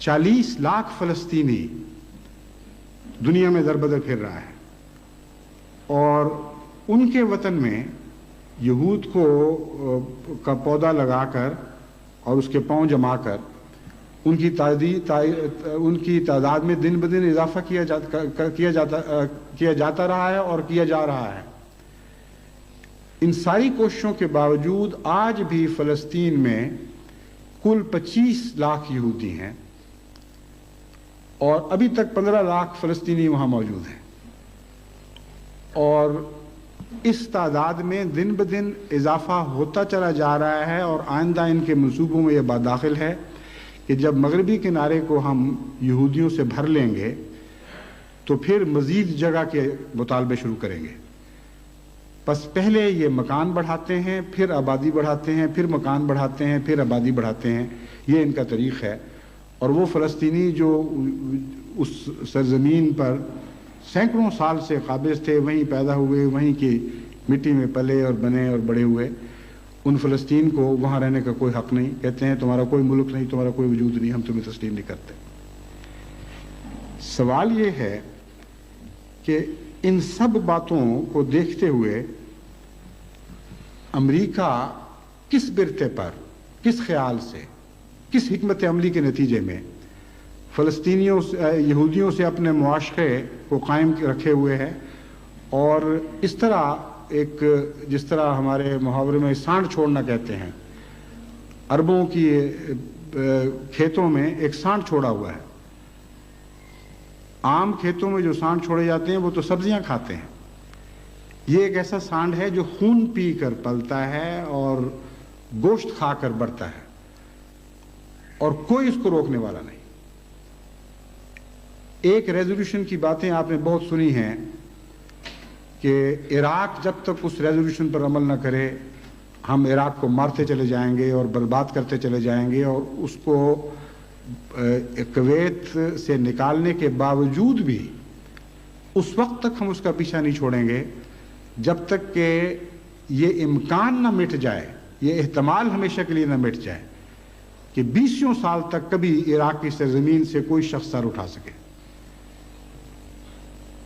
40 لاکھ فلسطینی دنیا میں در بدر پھر رہا ہے اور ان کے وطن میں یہود کا پودا لگا کر اور اس کے پاؤں جما کر ان کی تعداد میں دن بدن اضافہ کیا جاتا رہا ہے اور کیا جا رہا ہے۔ ان ساری کوششوں کے باوجود آج بھی فلسطین میں کل 25 لاکھ یہودی ہیں اور ابھی تک 15 لاکھ فلسطینی وہاں موجود ہیں، اور اس تعداد میں دن بدن اضافہ ہوتا چلا جا رہا ہے، اور آئندہ ان کے منصوبوں میں یہ بات داخل ہے کہ جب مغربی کنارے کو ہم یہودیوں سے بھر لیں گے تو پھر مزید جگہ کے مطالبے شروع کریں گے۔ بس پہلے یہ مکان بڑھاتے ہیں، پھر آبادی بڑھاتے ہیں، پھر مکان بڑھاتے ہیں، پھر آبادی بڑھاتے ہیں، یہ ان کا طریق ہے۔ اور وہ فلسطینی جو اس سرزمین پر سینکڑوں سال سے قابض تھے، وہیں پیدا ہوئے، وہیں کی مٹی میں پلے اور بنے اور بڑے ہوئے، ان فلسطین کو وہاں رہنے کا کوئی حق نہیں، کہتے ہیں تمہارا کوئی ملک نہیں، تمہارا کوئی وجود نہیں، ہم تمہیں تسلیم نہیں کرتے۔ سوال یہ ہے کہ ان سب باتوں کو دیکھتے ہوئے امریکہ کس برتے پر، کس خیال سے، کس حکمت عملی کے نتیجے میں یہودیوں سے اپنے معاشرے کو قائم رکھے ہوئے ہے، اور اس طرح جس طرح ہمارے محاورے میں سانڈ چھوڑنا کہتے ہیں، اربوں کی کھیتوں میں ایک سانڈ چھوڑا ہوا ہے۔ عام کھیتوں میں جو سانڈ چھوڑے جاتے ہیں وہ تو سبزیاں کھاتے ہیں، یہ ایک ایسا سانڈ ہے جو خون پی کر پلتا ہے اور گوشت کھا کر بڑھتا ہے، اور کوئی اس کو روکنے والا نہیں۔ ایک ریزولوشن کی باتیں آپ نے بہت سنی ہیں کہ عراق جب تک اس ریزولوشن پر عمل نہ کرے ہم عراق کو مارتے چلے جائیں گے اور برباد کرتے چلے جائیں گے، اور اس کو کویت سے نکالنے کے باوجود بھی اس وقت تک ہم اس کا پیچھا نہیں چھوڑیں گے جب تک کہ یہ امکان نہ مٹ جائے، یہ احتمال ہمیشہ کے لیے نہ مٹ جائے کہ 20 سال تک کبھی عراق کی سرزمین سے کوئی شخص سر اٹھا سکے۔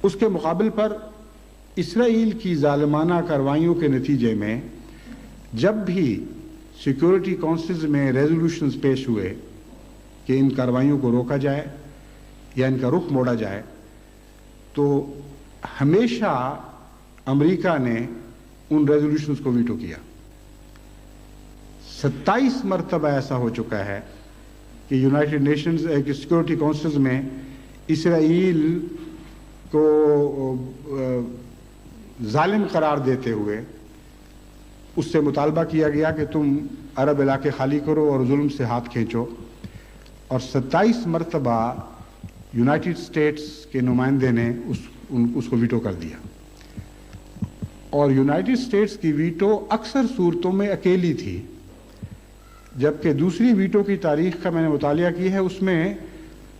اس کے مقابل پر اسرائیل کی ظالمانہ کارروائیوں کے نتیجے میں جب بھی سیکورٹی کونسلز میں ریزولوشنز پیش ہوئے کہ ان کارروائیوں کو روکا جائے یا ان کا رخ موڑا جائے، تو ہمیشہ امریکہ نے ان ریزولوشنز کو ویٹو کیا۔ 27 مرتبہ ایسا ہو چکا ہے کہ یونائٹڈ نیشنز سیکورٹی کونسلز میں اسرائیل کو ظالم قرار دیتے ہوئے اس سے مطالبہ کیا گیا کہ تم عرب علاقے خالی کرو اور ظلم سے ہاتھ کھینچو، اور 27 مرتبہ یونائٹڈ اسٹیٹس کے نمائندے نے اس کو ویٹو کر دیا، اور یونائٹڈ اسٹیٹس کی ویٹو اکثر صورتوں میں اکیلی تھی، جبکہ دوسری ویٹو کی تاریخ کا میں نے مطالعہ کی ہے، اس میں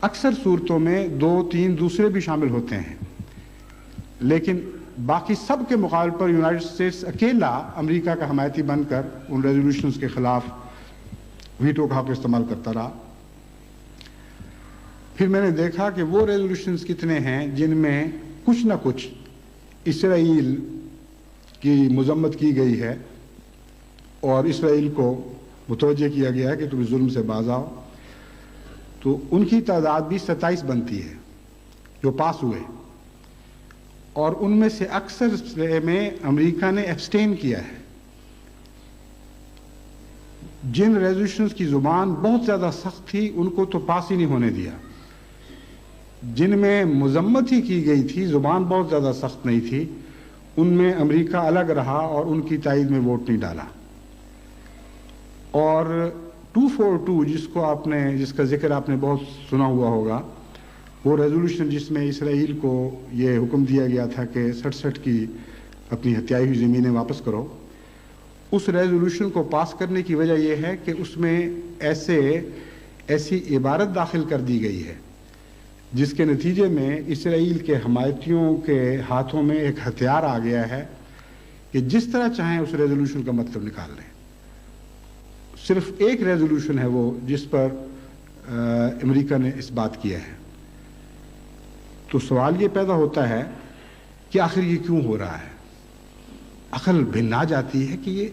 اکثر صورتوں میں 2-3 دوسرے بھی شامل ہوتے ہیں، لیکن باقی سب کے مقابل پر یونائٹڈ اسٹیٹس اکیلا امریکہ کا حمایتی بن کر ان ریزولوشنز کے خلاف ویٹو کا حق استعمال کرتا رہا۔ پھر میں نے دیکھا کہ وہ ریزولوشنز کتنے ہیں جن میں کچھ نہ کچھ اسرائیل کی مذمت کی گئی ہے اور اسرائیل کو متوجہ کیا گیا ہے کہ تم ظلم سے باز آؤ، تو ان کی تعداد بھی 27 بنتی ہے جو پاس ہوئے، اور ان میں سے اکثر میں امریکہ نے ایبسٹین کیا ہے۔ جن ریزولوشنز کی زبان بہت زیادہ سخت تھی ان کو تو پاس ہی نہیں ہونے دیا، جن میں مذمت ہی کی گئی تھی، زبان بہت زیادہ سخت نہیں تھی، ان میں امریکہ الگ رہا اور ان کی تائید میں ووٹ نہیں ڈالا۔ اور 242 جس کا ذکر آپ نے بہت سنا ہوا ہوگا، وہ ریزولوشن جس میں اسرائیل کو یہ حکم دیا گیا تھا کہ 67 کی اپنی ہتھیائی ہوئی زمینیں واپس کرو، اس ریزولوشن کو پاس کرنے کی وجہ یہ ہے کہ اس میں ایسی عبارت داخل کر دی گئی ہے جس کے نتیجے میں اسرائیل کے حمایتیوں کے ہاتھوں میں ایک ہتھیار آ گیا ہے کہ جس طرح چاہیں اس ریزولوشن کا مطلب نکال لیں۔ صرف ایک ریزولوشن ہے وہ جس پر امریکہ نے اس بات کیا ہے۔ تو سوال یہ پیدا ہوتا ہے کہ آخر یہ کیوں ہو رہا ہے؟ عقل بھنا جاتی ہے کہ یہ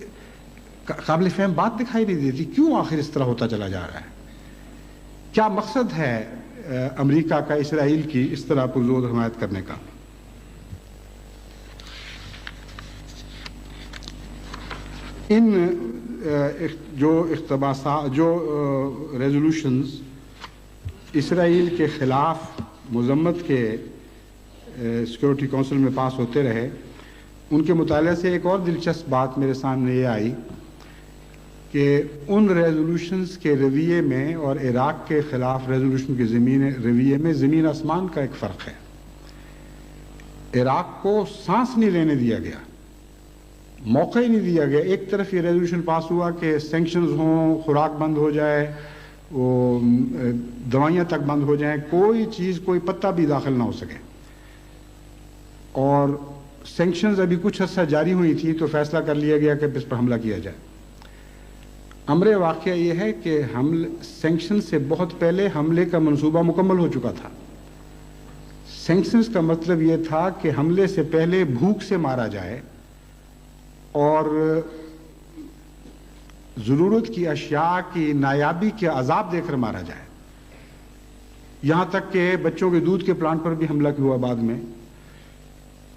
قابل فہم بات دکھائی نہیں دیتی. کیوں آخر اس طرح ہوتا چلا جا رہا ہے؟ کیا مقصد ہے امریکہ کا اسرائیل کی اس طرح پرزور حمایت کرنے کا؟ ان جو اقتباسات، جو ریزولوشنز اسرائیل کے خلاف مذمت کے سیکورٹی کونسل میں پاس ہوتے رہے، ان کے مطالعے سے ایک اور دلچسپ بات میرے سامنے یہ آئی کہ ان ریزولوشنز کے رویے میں اور عراق کے خلاف ریزولوشن کے رویے میں زمین آسمان کا ایک فرق ہے. عراق کو سانس نہیں لینے دیا گیا، موقع ہی نہیں دیا گیا. ایک طرف یہ ریزولوشن پاس ہوا کہ سینکشنز ہوں، خوراک بند ہو جائے، وہ دوائیاں تک بند ہو جائیں، کوئی چیز، کوئی پتہ بھی داخل نہ ہو سکے. اور سینکشنز ابھی کچھ عرصہ جاری ہوئی تھی تو فیصلہ کر لیا گیا کہ اس پر حملہ کیا جائے. امر واقعہ یہ ہے کہ سینکشن سے بہت پہلے حملے کا منصوبہ مکمل ہو چکا تھا. سینکشنز کا مطلب یہ تھا کہ حملے سے پہلے بھوک سے مارا جائے اور ضرورت کی اشیاء کی نایابی کے عذاب دے کر مارا جائے. یہاں تک کہ بچوں کے دودھ کے پلانٹ پر بھی حملہ ہوا بعد میں.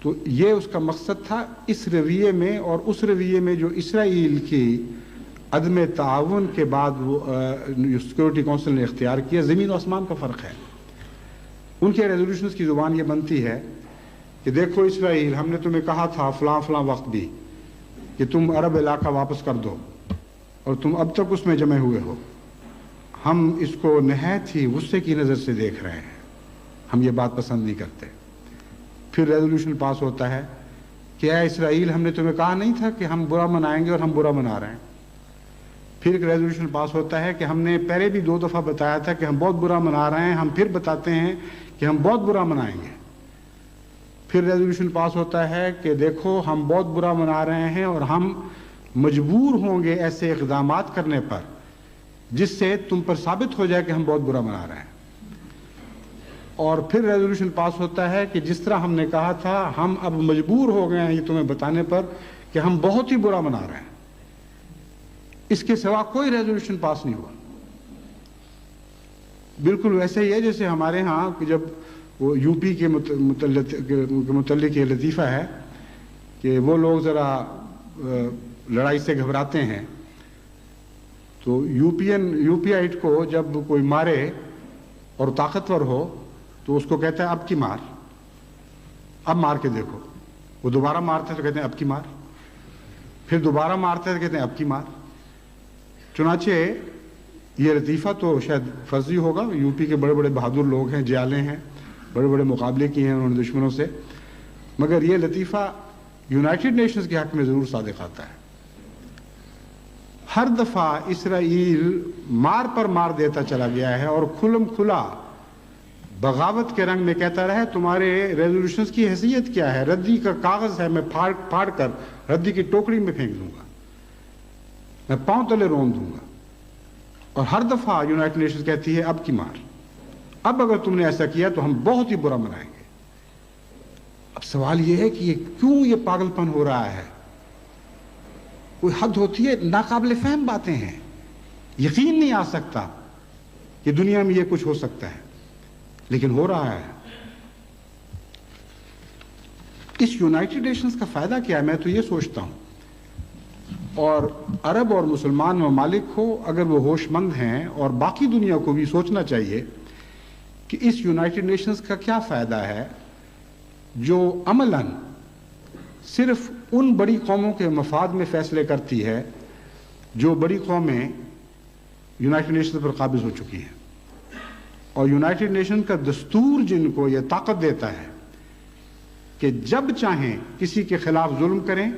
تو یہ اس کا مقصد تھا. اس رویے میں اور اس رویے میں جو اسرائیل کی عدم تعاون کے بعد وہ سیکورٹی کونسل نے اختیار کیا، زمین و آسمان کا فرق ہے. ان کے ریزولوشنز کی زبان یہ بنتی ہے کہ دیکھو اسرائیل، ہم نے تمہیں کہا تھا فلاں فلاں وقت بھی کہ تم عرب علاقہ واپس کر دو، اور تم اب تک اس میں جمع ہوئے ہو. ہم اس کو نہایت ہی غصے کی نظر سے دیکھ رہے ہیں، ہم یہ بات پسند نہیں کرتے. پھر ریزولوشن پاس ہوتا ہے کہ اے اسرائیل، ہم نے تمہیں کہا نہیں تھا کہ ہم برا منائیں گے اور ہم برا منا رہے ہیں. پھر ایک ریزولوشن پاس ہوتا ہے کہ ہم نے پہلے بھی 2 دفعہ بتایا تھا کہ ہم بہت برا منا رہے ہیں، ہم پھر بتاتے ہیں کہ ہم بہت برا منائیں گے. پھر ریزولوشن پاس ہوتا ہے کہ دیکھو ہم بہت برا منا رہے ہیں اور ہم مجبور ہوں گے ایسے اقدامات کرنے پر جس سے تم پر ثابت ہو جائے کہ ہم بہت برا منا رہے ہیں. اور پھر ریزولوشن پاس ہوتا ہے کہ جس طرح ہم نے کہا تھا ہم اب مجبور ہو گئے ہیں یہ تمہیں بتانے پر کہ ہم بہت ہی برا منا رہے ہیں. اس کے سوا کوئی ریزولوشن پاس نہیں ہوا. بالکل ویسے ہی ہے جیسے ہمارے ہاں جب وہ یو پی کے متعلق یہ لطیفہ ہے کہ وہ لوگ ذرا لڑائی سے گھبراتے ہیں تو یو پی آئٹ کو جب کوئی مارے اور طاقتور ہو تو اس کو کہتا ہے اب کی مار، اب مار کے دیکھو. وہ دوبارہ مارتے تو کہتے ہیں اب کی مار، پھر دوبارہ مارتے تو کہتے ہیں اب کی مار. چنانچہ یہ لطیفہ تو شاید فرضی ہوگا، یو پی کے بڑے بڑے بہادر لوگ ہیں، جیالے ہیں، بڑے بڑے مقابلے کیے ہیں انہوں نے دشمنوں سے، مگر یہ لطیفہ یونائٹڈ نیشنز کے حق میں ضرور صادق آتا ہے. ہر دفعہ اسرائیل مار پر مار دیتا چلا گیا ہے اور کھلم کھلا بغاوت کے رنگ میں کہتا رہا ہے تمہارے ریزولوشنز کی حیثیت کیا ہے، ردی کا کاغذ ہے، میں پھاڑ کر ردی کی ٹوکری میں پھینک دوں گا، میں پاؤں تلے رون دوں گا. اور ہر دفعہ یونائٹڈ نیشنز کہتی ہے اب کی مار، اب اگر تم نے ایسا کیا تو ہم بہت ہی برا منائیں گے. اب سوال یہ ہے کہ یہ کیوں یہ پاگل پن ہو رہا ہے؟ کوئی حد ہوتی ہے. ناقابل فہم باتیں ہیں، یقین نہیں آ سکتا کہ دنیا میں یہ کچھ ہو سکتا ہے، لیکن ہو رہا ہے. اس یونائٹڈ نیشنز کا فائدہ کیا ہے؟ میں تو یہ سوچتا ہوں، اور عرب اور مسلمان ممالک کو اگر وہ ہوش مند ہیں اور باقی دنیا کو بھی سوچنا چاہیے کہ اس یونائٹڈ نیشنز کا کیا فائدہ ہے جو عملاً صرف ان بڑی قوموں کے مفاد میں فیصلے کرتی ہے جو بڑی قومیں یونائٹڈ نیشنز پر قابض ہو چکی ہیں. اور یونائٹڈ نیشن کا دستور جن کو یہ طاقت دیتا ہے کہ جب چاہیں کسی کے خلاف ظلم کریں،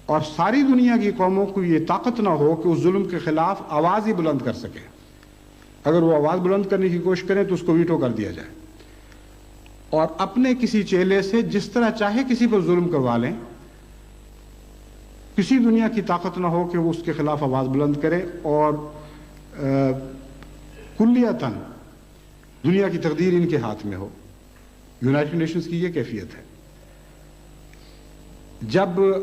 اور ساری دنیا کی قوموں کو یہ طاقت نہ ہو کہ اس ظلم کے خلاف آواز ہی بلند کر سکے. اگر وہ آواز بلند کرنے کی کوشش کریں تو اس کو ویٹو کر دیا جائے، اور اپنے کسی چیلے سے جس طرح چاہے کسی پر ظلم کروا لیں. کسی دنیا کی طاقت نہ ہو کہ وہ اس کے خلاف آواز بلند کرے، اور کلیتاً دنیا کی تقدیر ان کے ہاتھ میں ہو. یونائٹڈ نیشنز کی یہ کیفیت ہے. جب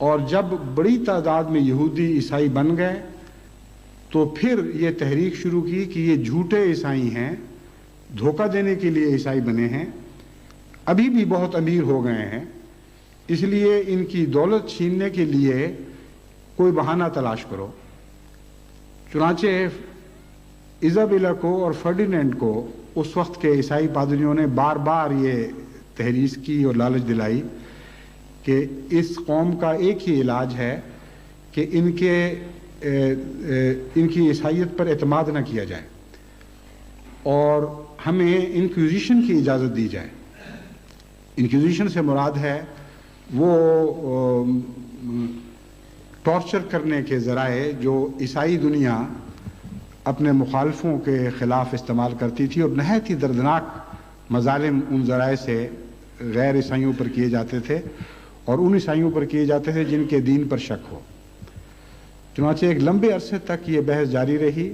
اور جب بڑی تعداد میں یہودی عیسائی بن گئے تو پھر یہ تحریک شروع کی کہ یہ جھوٹے عیسائی ہیں، دھوکہ دینے کے لیے عیسائی بنے ہیں، ابھی بھی بہت امیر ہو گئے ہیں، اس لیے ان کی دولت چھیننے کے لیے کوئی بہانہ تلاش کرو۔ چنانچہ ایزابیلا کو اور فرڈینینڈ کو اس وقت کے عیسائی پادریوں نے بار بار یہ تحریک کی اور لالچ دلائی کہ اس قوم کا ایک ہی علاج ہے کہ ان کی عیسائیت پر اعتماد نہ کیا جائے اور ہمیں انکویزیشن کی اجازت دی جائے۔ انکویزیشن سے مراد ہے وہ ٹارچر کرنے کے ذرائع جو عیسائی دنیا اپنے مخالفوں کے خلاف استعمال کرتی تھی، اور نہایت ہی دردناک مظالم ان ذرائع سے غیر عیسائیوں پر کیے جاتے تھے اور ان عیسائیوں پر کیے جاتے تھے جن کے دین پر شک ہو۔ چنانچہ ایک لمبے عرصے تک یہ بحث جاری رہی۔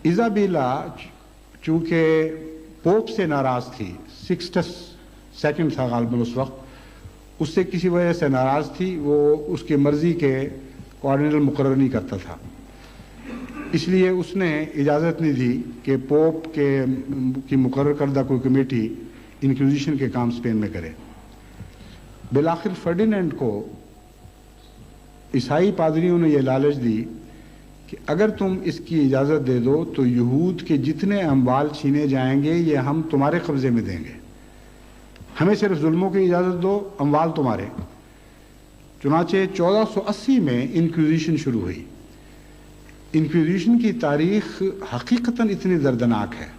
ایزابیلا چونکہ پوپ سے ناراض تھی، سکسٹس سیکنڈ تھا غالباً اس وقت، اس سے کسی وجہ سے ناراض تھی، وہ اس کی مرضی کے کوارڈینل مقرر نہیں کرتا تھا، اس لیے اس نے اجازت نہیں دی کہ پوپ کی مقرر کردہ کوئی کمیٹی انکویزیشن کے کام اسپین میں کرے۔ بالآخر فرڈینینڈ کو عیسائی پادریوں نے یہ لالچ دی کہ اگر تم اس کی اجازت دے دو تو یہود کے جتنے اموال چھینے جائیں گے یہ ہم تمہارے قبضے میں دیں گے، ہمیں صرف ظلموں کی اجازت دو، اموال تمہارے۔ چنانچہ 1480 میں انکویزیشن شروع ہوئی۔ انکویزیشن کی تاریخ حقیقتاً اتنی دردناک ہے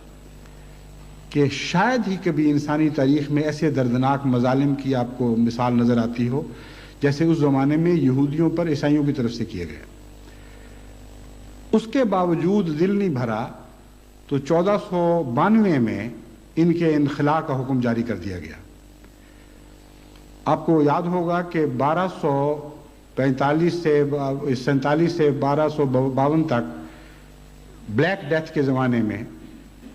کہ شاید ہی کبھی انسانی تاریخ میں ایسے دردناک مظالم کی آپ کو مثال نظر آتی ہو جیسے اس زمانے میں یہودیوں پر عیسائیوں کی طرف سے کیے گئے۔ اس کے باوجود دل نہیں بھرا تو 1492 میں ان کے انخلاء کا حکم جاری کر دیا گیا۔ آپ کو یاد ہوگا کہ 1247 سے 1252 تک بلیک ڈیتھ کے زمانے میں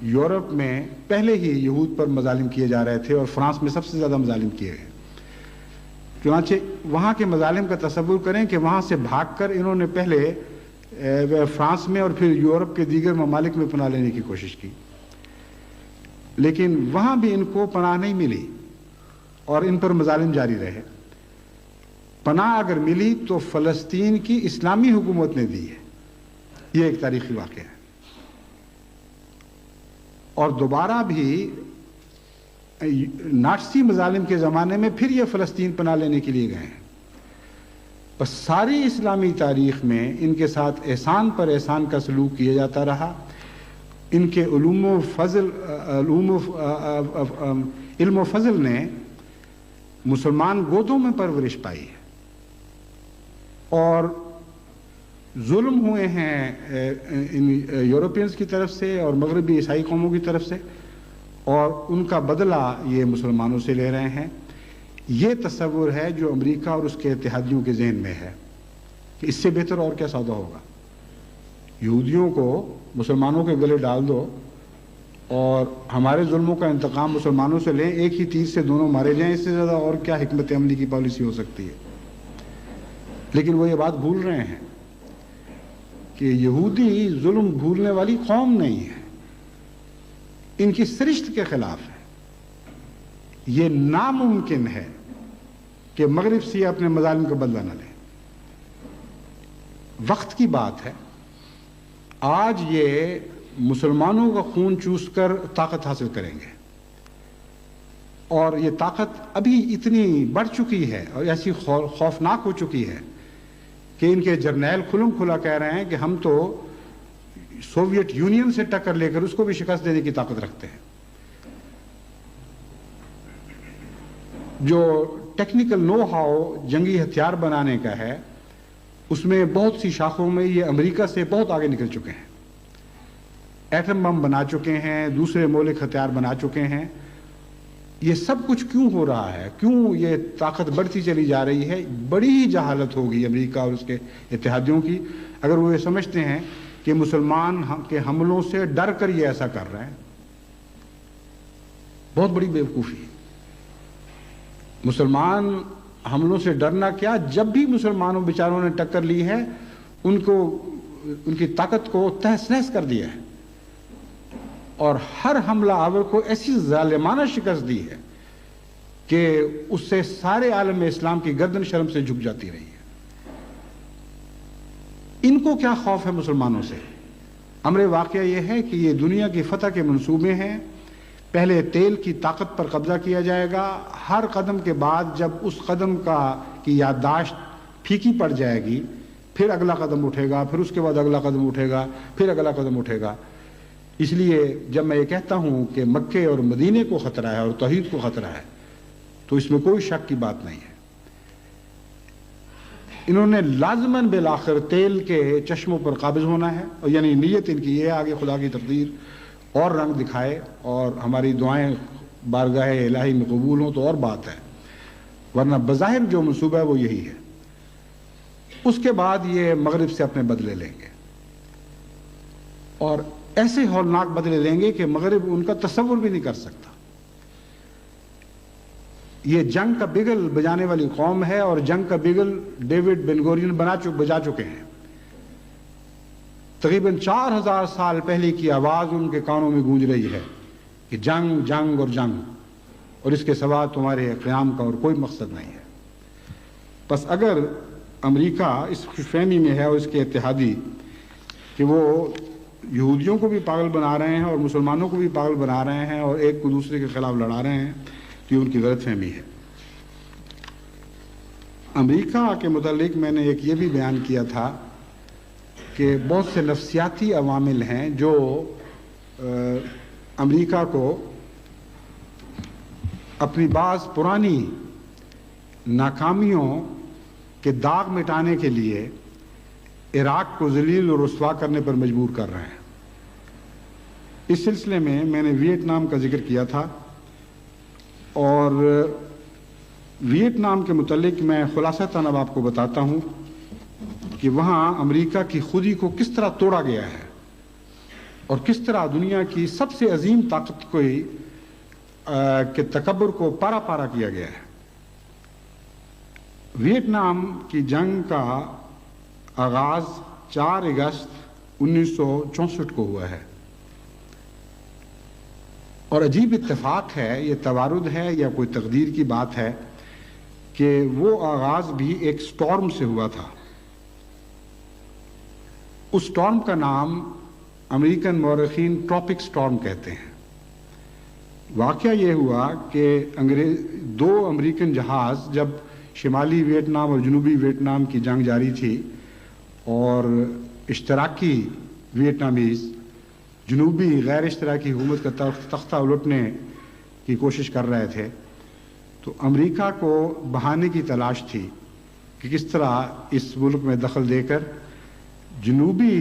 یورپ میں پہلے ہی یہود پر مظالم کیے جا رہے تھے اور فرانس میں سب سے زیادہ مظالم کیے گئے۔ چنانچہ وہاں کے مظالم کا تصور کریں کہ وہاں سے بھاگ کر انہوں نے پہلے فرانس میں اور پھر یورپ کے دیگر ممالک میں پناہ لینے کی کوشش کی، لیکن وہاں بھی ان کو پناہ نہیں ملی اور ان پر مظالم جاری رہے۔ پناہ اگر ملی تو فلسطین کی اسلامی حکومت نے دی ہے، یہ ایک تاریخی واقعہ ہے، اور دوبارہ بھی ناٹسی مظالم کے زمانے میں پھر یہ فلسطین پناہ لینے کے لیے گئے ہیں۔ بس ساری اسلامی تاریخ میں ان کے ساتھ احسان پر احسان کا سلوک کیا جاتا رہا۔ ان کے علم و فضل نے مسلمان گودوں میں پرورش پائی ہے، اور ظلم ہوئے ہیں یورپینز کی طرف سے اور مغربی عیسائی قوموں کی طرف سے، اور ان کا بدلہ یہ مسلمانوں سے لے رہے ہیں۔ یہ تصور ہے جو امریکہ اور اس کے اتحادیوں کے ذہن میں ہے کہ اس سے بہتر اور کیا سودا ہوگا، یہودیوں کو مسلمانوں کے گلے ڈال دو اور ہمارے ظلموں کا انتقام مسلمانوں سے لیں، ایک ہی تیر سے دونوں مارے جائیں، اس سے زیادہ اور کیا حکمت عملی کی پالیسی ہو سکتی ہے۔ لیکن وہ یہ بات بھول رہے ہیں کہ یہودی ظلم بھولنے والی قوم نہیں ہے، ان کی سرشت کے خلاف ہے۔ یہ ناممکن ہے کہ مغرب سے اپنے مظالم کا بدلہ نہ لیں۔ وقت کی بات ہے، آج یہ مسلمانوں کا خون چوس کر طاقت حاصل کریں گے، اور یہ طاقت ابھی اتنی بڑھ چکی ہے اور ایسی خوفناک ہو چکی ہے کہ ان کے جرنیل کھلم کھلا کہہ رہے ہیں کہ ہم تو سوویت یونین سے ٹکر لے کر اس کو بھی شکست دینے کی طاقت رکھتے ہیں۔ جو ٹیکنیکل نو ہاؤ جنگی ہتھیار بنانے کا ہے، اس میں بہت سی شاخوں میں یہ امریکہ سے بہت آگے نکل چکے ہیں، ایٹم بم بنا چکے ہیں، دوسرے مولک ہتھیار بنا چکے ہیں۔ یہ سب کچھ کیوں ہو رہا ہے، کیوں یہ طاقت بڑھتی چلی جا رہی ہے؟ بڑی ہی جہالت ہوگی امریکہ اور اس کے اتحادیوں کی اگر وہ یہ سمجھتے ہیں کہ مسلمان کے حملوں سے ڈر کر یہ ایسا کر رہے ہیں۔ بہت بڑی بیوقوفی۔ مسلمان حملوں سے ڈرنا کیا، جب بھی مسلمانوں بیچاروں نے ٹکر لی ہے ان کی طاقت کو تہس نہس کر دیا ہے، اور ہر حملہ آور کو ایسی ظالمانہ شکست دی ہے کہ اس سے سارے عالم اسلام کی گردن شرم سے جھک جاتی رہی ہے۔ ان کو کیا خوف ہے مسلمانوں سے؟ امر واقعہ یہ ہے کہ یہ دنیا کی فتح کے منصوبے ہیں۔ پہلے تیل کی طاقت پر قبضہ کیا جائے گا، ہر قدم کے بعد جب اس قدم کی یادداشت پھیکی پڑ جائے گی، پھر اگلا قدم اٹھے گا، پھر اس کے بعد اگلا قدم اٹھے گا، پھر اگلا قدم اٹھے گا۔ اس لیے جب میں یہ کہتا ہوں کہ مکے اور مدینے کو خطرہ ہے اور توحید کو خطرہ ہے، تو اس میں کوئی شک کی بات نہیں ہے۔ انہوں نے لازماً بالآخر تیل کے چشموں پر قابض ہونا ہے، اور یعنی نیت ان کی یہ آگے خدا کی تقدیر اور رنگ دکھائے اور ہماری دعائیں بارگاہ الہی میں قبول ہوں تو اور بات ہے، ورنہ بظاہر جو منصوبہ ہے وہ یہی ہے۔ اس کے بعد یہ مغرب سے اپنے بدلے لیں گے، اور ایسے ہولناک بدلے لیں گے کہ مغرب ان کا تصور بھی نہیں کر سکتا۔ یہ جنگ کا بگل بجانے والی قوم ہے، اور جنگ کا بگل ڈیوڈ بن گورین بجا چکے ہیں۔ تقریباً 4000 سال پہلے کی آواز ان کے کانوں میں گونج رہی ہے کہ جنگ جنگ اور جنگ، اور اس کے سوا تمہارے قیام کا اور کوئی مقصد نہیں ہے۔ بس اگر امریکہ اس خوش فہمی میں ہے اور اس کے اتحادی کہ وہ یہودیوں کو بھی پاگل بنا رہے ہیں اور مسلمانوں کو بھی پاگل بنا رہے ہیں اور ایک کو دوسرے کے خلاف لڑا رہے ہیں، تو یہ ان کی غلط فہمی ہے۔ امریکہ کے متعلق میں نے ایک یہ بھی بیان کیا تھا کہ بہت سے نفسیاتی عوامل ہیں جو امریکہ کو اپنی بعض پرانی ناکامیوں کے داغ مٹانے کے لیے عراق کو ذلیل اور رسوا کرنے پر مجبور کر رہے ہیں۔ اس سلسلے میں نے ویتنام کا ذکر کیا تھا، اور ویتنام کے متعلق میں خلاصتاً اب آپ کو بتاتا ہوں کہ وہاں امریکہ کی خودی کو کس طرح توڑا گیا ہے اور کس طرح دنیا کی سب سے عظیم طاقت کے تکبر کو پارا پارا کیا گیا ہے۔ ویتنام کی جنگ کا آغاز 4 اگست 1964 کو ہوا ہے، اور عجیب اتفاق ہے، یہ توارد ہے یا کوئی تقدیر کی بات ہے کہ وہ آغاز بھی ایک سٹارم سے ہوا تھا۔ اس سٹارم کا نام امریکن مورخین ٹراپک سٹارم کہتے ہیں۔ واقعہ یہ ہوا کہ 2 امریکن جہاز جب شمالی ویتنام اور جنوبی ویتنام کی جنگ جاری تھی اور اشتراکی ویتنامیز جنوبی غیر اشتراکی حکومت کا تختہ الٹنے کی کوشش کر رہے تھے، تو امریکہ کو بہانے کی تلاش تھی کہ کس طرح اس ملک میں دخل دے کر جنوبی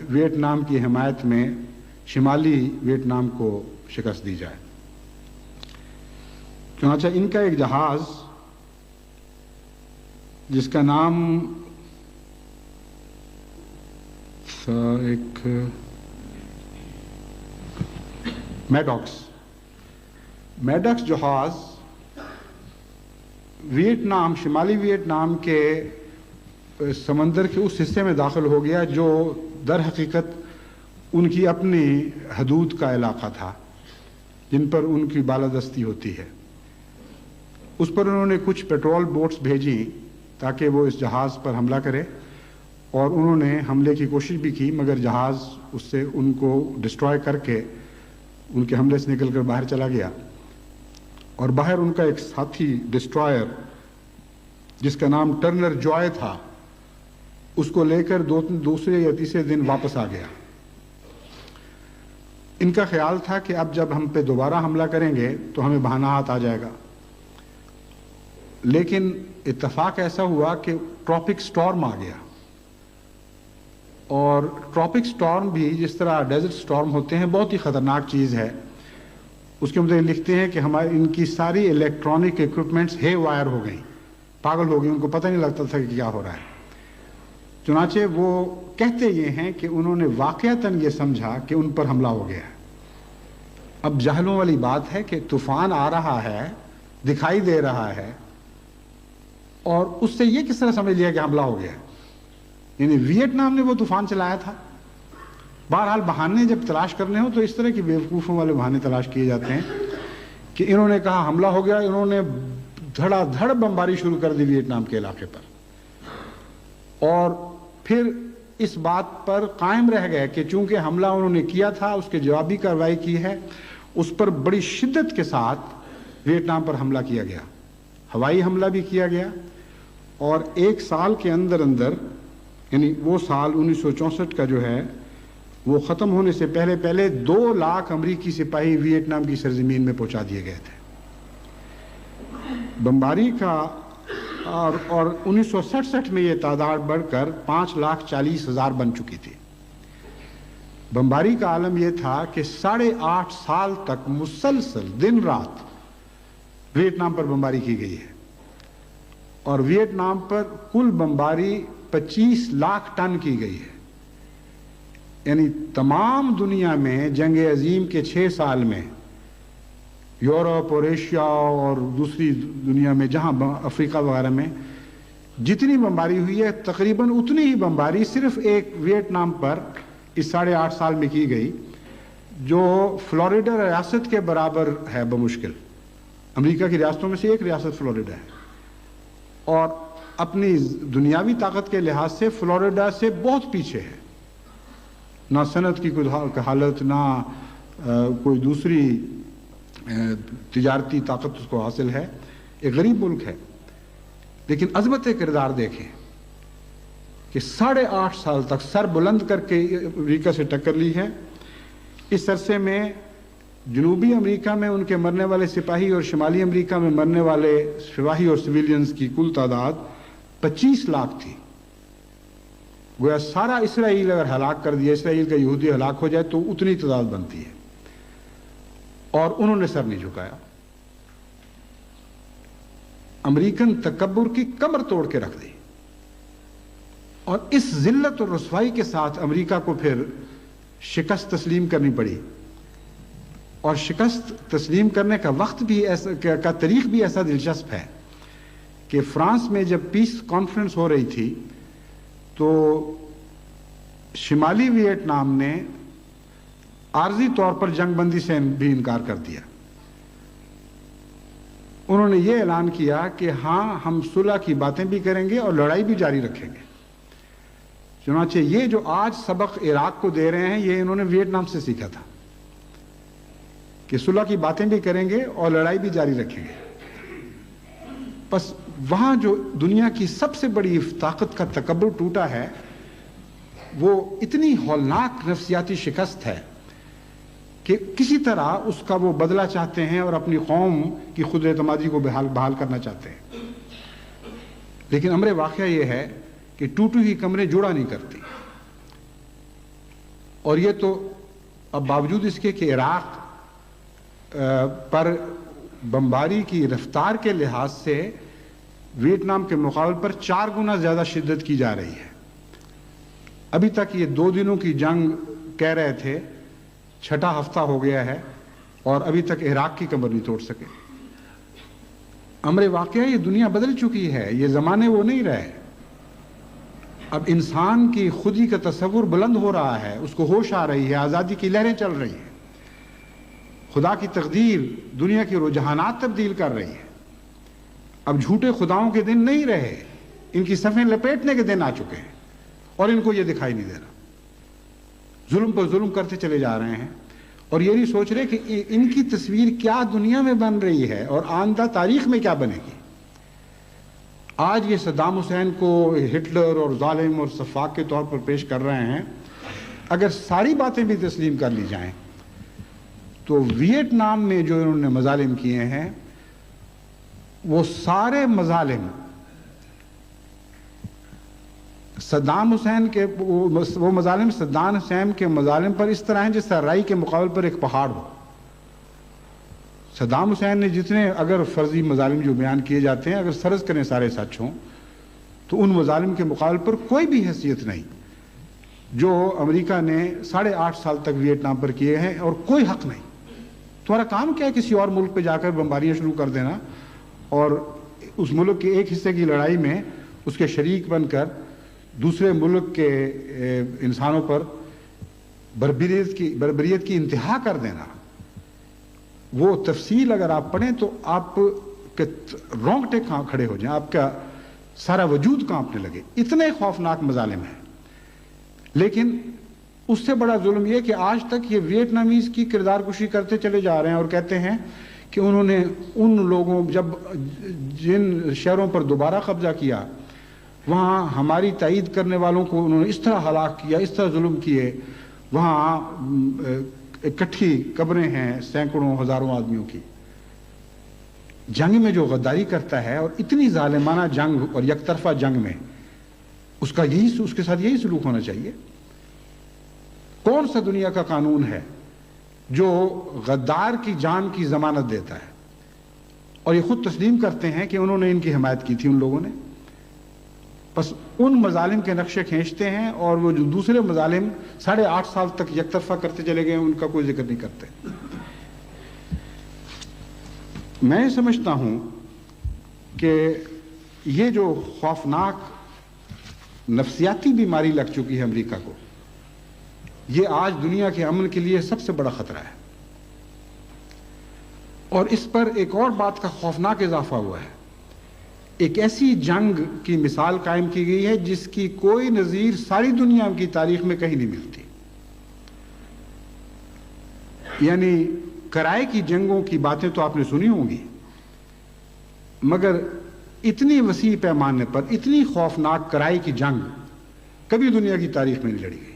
ویتنام کی حمایت میں شمالی ویتنام کو شکست دی جائے۔ چنانچہ ان کا ایک جہاز جس کا نام میڈاکس جہاز شمالی ویتنام کے سمندر کے اس حصے میں داخل ہو گیا جو در حقیقت ان کی اپنی حدود کا علاقہ تھا، جن پر ان کی بالادستی ہوتی ہے۔ اس پر انہوں نے کچھ پیٹرول بوٹس بھیجی تاکہ وہ اس جہاز پر حملہ کرے، اور انہوں نے حملے کی کوشش بھی کی، مگر جہاز اس سے ان کو ڈسٹرائے کر کے ان کے حملے سے نکل کر باہر چلا گیا، اور باہر ان کا ایک ساتھی ڈسٹرائر جس کا نام ٹرنر جوائے تھا، اس کو لے کر دوسرے یا تیسرے دن واپس آ گیا۔ ان کا خیال تھا کہ اب جب ہم پہ دوبارہ حملہ کریں گے تو ہمیں بہانہ ہاتھ آ جائے گا، لیکن اتفاق ایسا ہوا کہ ٹراپک سٹارم آ گیا، اور ٹراپک سٹارم بھی جس طرح ڈیزرٹ سٹارم ہوتے ہیں بہت ہی خطرناک چیز ہے۔ اس کے متعلق لکھتے ہیں کہ ان کی ساری الیکٹرانک ایکوپمنٹس ہے وائر ہو گئیں، پاگل ہو گئی، ان کو پتہ نہیں لگتا تھا کہ کیا ہو رہا ہے۔ چنانچہ وہ کہتے یہ ہیں کہ انہوں نے واقعتاً یہ سمجھا کہ ان پر حملہ ہو گیا ہے۔ اب جہلوں والی بات ہے کہ طوفان آ رہا ہے، دکھائی دے رہا ہے، اور اس سے یہ کس طرح سمجھ لیا کہ حملہ ہو گیا ہے؟ یعنی ویتنام نے وہ طوفان چلایا تھا. بہرحال بہانے جب تلاش کرنے ہو تو اس طرح کی بیوقوفوں والے بہانے تلاش کیے جاتے ہیں کہ انہوں نے کہا حملہ ہو گیا، انہوں نے دھڑا دھڑ بمباری شروع کر دی ویتنام کے علاقے پر، اور پھر اس بات پر قائم رہ گئے کہ چونکہ حملہ انہوں نے کیا تھا، اس کے جوابی کارروائی کی ہے، اس پر بڑی شدت کے ساتھ ویتنام پر حملہ کیا گیا، ہوائی حملہ بھی کیا گیا. اور ایک سال کے اندر اندر، یعنی وہ سال 1964 کا جو ہے وہ ختم ہونے سے پہلے پہلے 2 لاکھ امریکی سپاہی ویتنام کی سرزمین میں پہنچا دیے گئے تھے. بمباری کا اور 1967 میں یہ تعداد بڑھ کر 5,40,000 بن چکی تھی. بمباری کا عالم یہ تھا کہ 8.5 سال تک مسلسل دن رات ویتنام پر بمباری کی گئی ہے، اور ویتنام پر کل بمباری 25 لاکھ ٹن کی گئی ہے. یعنی تمام دنیا میں جنگ عظیم کے 6 سال میں یورپ اور ایشیا اور دوسری دنیا میں، جہاں افریقہ وغیرہ میں جتنی بمباری ہوئی ہے، تقریباً اتنی ہی بمباری صرف ایک ویتنام پر اس 8.5 سال میں کی گئی، جو فلوریڈا ریاست کے برابر ہے بمشکل. امریکہ کی ریاستوں میں سے ایک ریاست فلوریڈا ہے، اور اپنی دنیاوی طاقت کے لحاظ سے فلوریڈا سے بہت پیچھے ہے. نہ صنعت کی کوئی حالت، نہ کوئی دوسری تجارتی طاقت اس کو حاصل ہے. ایک غریب ملک ہے، لیکن عظمت کردار دیکھیں کہ 8.5 سال تک سر بلند کر کے امریکہ سے ٹکر لی ہے. اس عرصے میں جنوبی امریکہ میں ان کے مرنے والے سپاہی اور شمالی امریکہ میں مرنے والے سپاہی اور سویلینز کی کل تعداد 25 لاکھ تھی. گویا سارا اسرائیل اگر ہلاک کر دیا، اسرائیل کا یہودی ہلاک ہو جائے تو اتنی تعداد بنتی ہے، اور انہوں نے سر نہیں جھکایا. امریکن تکبر کی کمر توڑ کے رکھ دی، اور اس ذلت اور رسوائی کے ساتھ امریکہ کو پھر شکست تسلیم کرنی پڑی. اور شکست تسلیم کرنے کا وقت بھی ایسا کا تاریخ بھی ایسا دلچسپ ہے کہ فرانس میں جب پیس کانفرنس ہو رہی تھی تو شمالی ویتنام نے عارضی طور پر جنگ بندی سے بھی انکار کر دیا. انہوں نے یہ اعلان کیا کہ ہاں، ہم صلح کی باتیں بھی کریں گے اور لڑائی بھی جاری رکھیں گے. چنانچہ یہ جو آج سبق عراق کو دے رہے ہیں، یہ انہوں نے ویتنام سے سیکھا تھا کہ صلح کی باتیں بھی کریں گے اور لڑائی بھی جاری رکھیں گے. بس وہاں جو دنیا کی سب سے بڑی طاقت کا تکبر ٹوٹا ہے، وہ اتنی ہولناک نفسیاتی شکست ہے کہ کسی طرح اس کا وہ بدلہ چاہتے ہیں اور اپنی قوم کی خود اعتمادی کو بحال کرنا چاہتے ہیں. لیکن امر واقعہ یہ ہے کہ ٹوٹی ہوئی کمریں جوڑا نہیں کرتی. اور یہ تو اب باوجود اس کے کہ عراق پر بمباری کی رفتار کے لحاظ سے ویتنام کے مقابل پر 4 گنا زیادہ شدت کی جا رہی ہے. ابھی تک یہ 2 دنوں کی جنگ کہہ رہے تھے، 6واں ہفتہ ہو گیا ہے اور ابھی تک عراق کی کمر نہیں توڑ سکے. امر واقعہ یہ دنیا بدل چکی ہے، یہ زمانے وہ نہیں رہے. اب انسان کی خودی کا تصور بلند ہو رہا ہے، اس کو ہوش آ رہی ہے، آزادی کی لہریں چل رہی ہیں. خدا کی تقدیر دنیا کے رجحانات تبدیل کر رہی ہے. اب جھوٹے خداؤں کے دن نہیں رہے، ان کی صفیں لپیٹنے کے دن آ چکے ہیں، اور ان کو یہ دکھائی نہیں دے رہا. ظلم پر ظلم کرتے چلے جا رہے ہیں، اور یہ نہیں سوچ رہے کہ ان کی تصویر کیا دنیا میں بن رہی ہے اور آئندہ تاریخ میں کیا بنے گی. آج یہ صدام حسین کو ہٹلر اور ظالم اور سفاک کے طور پر پیش کر رہے ہیں. اگر ساری باتیں بھی تسلیم کر لی جائیں تو ویتنام میں جو انہوں نے مظالم کیے ہیں، وہ سارے مظالم صدام حسین کے وہ مظالم صدام حسین کے مظالم پر اس طرح ہیں جس طرح رائی کے مقابل پر ایک پہاڑ ہو. صدام حسین نے جتنے اگر فرضی مظالم جو بیان کیے جاتے ہیں، اگر سرز کریں سارے سچ ہوں، تو ان مظالم کے مقابل پر کوئی بھی حیثیت نہیں جو امریکہ نے 8.5 سال تک ویتنام پر کیے ہیں، اور کوئی حق نہیں. تمہارا کام کیا ہے کسی اور ملک پہ جا کر بمباریاں شروع کر دینا اور اس ملک کے ایک حصے کی لڑائی میں اس کے شریک بن کر دوسرے ملک کے انسانوں پر بربریت کی انتہا کر دینا، وہ تفصیل اگر آپ پڑھیں تو آپ کے رونگٹے کھڑے ہو جائیں، آپ کا سارا وجود کانپنے لگے، اتنے خوفناک مظالم ہیں۔ لیکن اس سے بڑا ظلم یہ کہ آج تک یہ ویتنامیز کی کردار کشی کرتے چلے جا رہے ہیں اور کہتے ہیں کہ انہوں نے ان لوگوں جن شہروں پر دوبارہ قبضہ کیا وہاں ہماری تائید کرنے والوں کو انہوں نے اس طرح ہلاک کیا، اس طرح ظلم کیے، وہاں اکٹھی قبریں ہیں سینکڑوں ہزاروں آدمیوں کی۔ جنگ میں جو غداری کرتا ہے اور اتنی ظالمانہ جنگ اور یک طرفہ جنگ میں اس کے ساتھ یہی سلوک ہونا چاہیے۔ کون سا دنیا کا قانون ہے جو غدار کی جان کی ضمانت دیتا ہے؟ اور یہ خود تسلیم کرتے ہیں کہ انہوں نے ان کی حمایت کی تھی ان لوگوں نے، بس ان مظالم کے نقشے کھینچتے ہیں اور وہ جو دوسرے مظالم 8.5 سال تک یک طرفہ کرتے چلے گئے ان کا کوئی ذکر نہیں کرتے۔ میں سمجھتا ہوں کہ یہ جو خوفناک نفسیاتی بیماری لگ چکی ہے امریکہ کو، یہ آج دنیا کے امن کے لیے سب سے بڑا خطرہ ہے۔ اور اس پر ایک اور بات کا خوفناک اضافہ ہوا ہے، ایک ایسی جنگ کی مثال قائم کی گئی ہے جس کی کوئی نظیر ساری دنیا کی تاریخ میں کہیں نہیں ملتی۔ یعنی کرائے کی جنگوں کی باتیں تو آپ نے سنی ہوں گی، مگر اتنی وسیع پیمانے پر اتنی خوفناک کرائے کی جنگ کبھی دنیا کی تاریخ میں نہیں لڑی گئی۔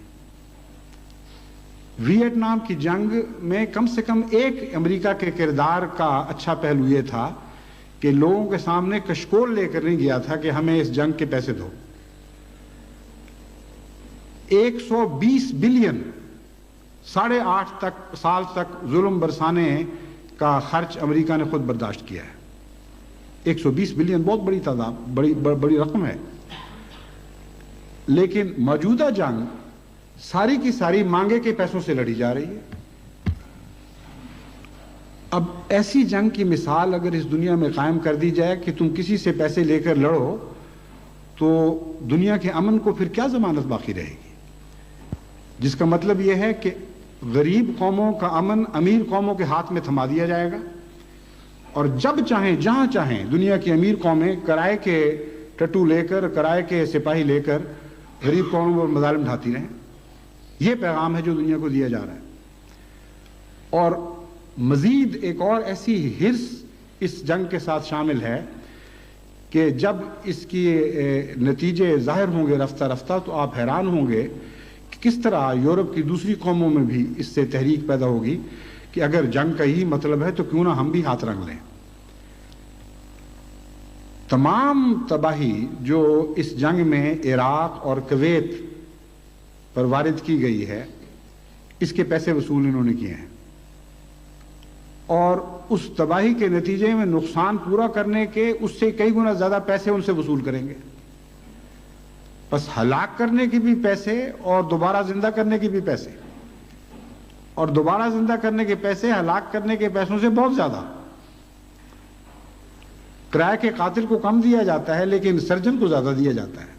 ویتنام کی جنگ میں کم سے کم ایک امریکہ کے کردار کا اچھا پہلو یہ تھا کہ لوگوں کے سامنے کشکول لے کر نہیں گیا تھا کہ ہمیں اس جنگ کے پیسے دو۔ 120 بلین 8.5 سال تک ظلم برسانے کا خرچ امریکہ نے خود برداشت کیا ہے۔ 120 بلین بہت بڑی تعداد، بڑی رقم ہے۔ لیکن موجودہ جنگ ساری کی ساری مانگے کے پیسوں سے لڑی جا رہی ہے۔ اب ایسی جنگ کی مثال اگر اس دنیا میں قائم کر دی جائے کہ تم کسی سے پیسے لے کر لڑو تو دنیا کے امن کو پھر کیا ضمانت باقی رہے گی؟ جس کا مطلب یہ ہے کہ غریب قوموں کا امن امیر قوموں کے ہاتھ میں تھما دیا جائے گا، اور جب چاہیں جہاں چاہیں دنیا کی امیر قومیں کرائے کے ٹٹو لے کر، کرائے کے سپاہی لے کر غریب قوموں پر مظالم ڈھاتی رہیں۔ یہ پیغام ہے جو دنیا کو دیا جا رہا ہے۔ اور مزید ایک اور ایسی ہرس اس جنگ کے ساتھ شامل ہے کہ جب اس کی نتیجے ظاہر ہوں گے رفتہ رفتہ تو آپ حیران ہوں گے کہ کس طرح یورپ کی دوسری قوموں میں بھی اس سے تحریک پیدا ہوگی کہ اگر جنگ کا ہی مطلب ہے تو کیوں نہ ہم بھی ہاتھ رنگ لیں۔ تمام تباہی جو اس جنگ میں عراق اور کویت پر وارد کی گئی ہے اس کے پیسے وصول انہوں نے کیے ہیں، اور اس تباہی کے نتیجے میں نقصان پورا کرنے کے اس سے کئی گنا زیادہ پیسے ان سے وصول کریں گے۔ بس ہلاک کرنے کی بھی پیسے اور دوبارہ زندہ کرنے کی بھی پیسے، اور دوبارہ زندہ کرنے کے پیسے ہلاک کرنے کے پیسوں سے بہت زیادہ۔ کرائے کے قاتل کو کم دیا جاتا ہے لیکن سرجن کو زیادہ دیا جاتا ہے۔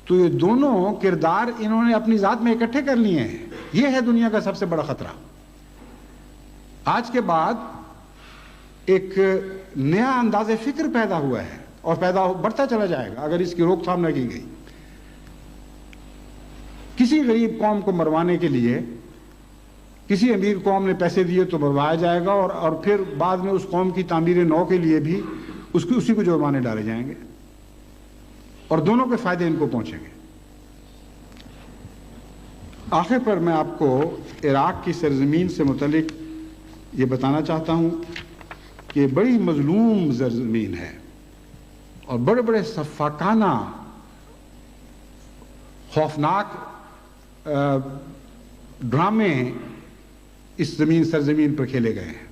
تو یہ دونوں کردار انہوں نے اپنی ذات میں اکٹھے کر لیے ہیں۔ یہ ہے دنیا کا سب سے بڑا خطرہ۔ آج کے بعد ایک نیا انداز فکر پیدا ہوا ہے اور بڑھتا چلا جائے گا اگر اس کی روک تھام نہ کی گئی۔ کسی غریب قوم کو مروانے کے لیے کسی امیر قوم نے پیسے دیے تو مروایا جائے گا، اور پھر بعد میں اس قوم کی تعمیر نو کے لیے بھی اسی کو جرمانے ڈالے جائیں گے، اور دونوں کے فائدے ان کو پہنچیں گے۔ آخر پر میں آپ کو عراق کی سرزمین سے متعلق یہ بتانا چاہتا ہوں کہ بڑی مظلوم سرزمین ہے اور بڑے بڑے سفاکانہ خوفناک ڈرامے اس سرزمین پر کھیلے گئے ہیں۔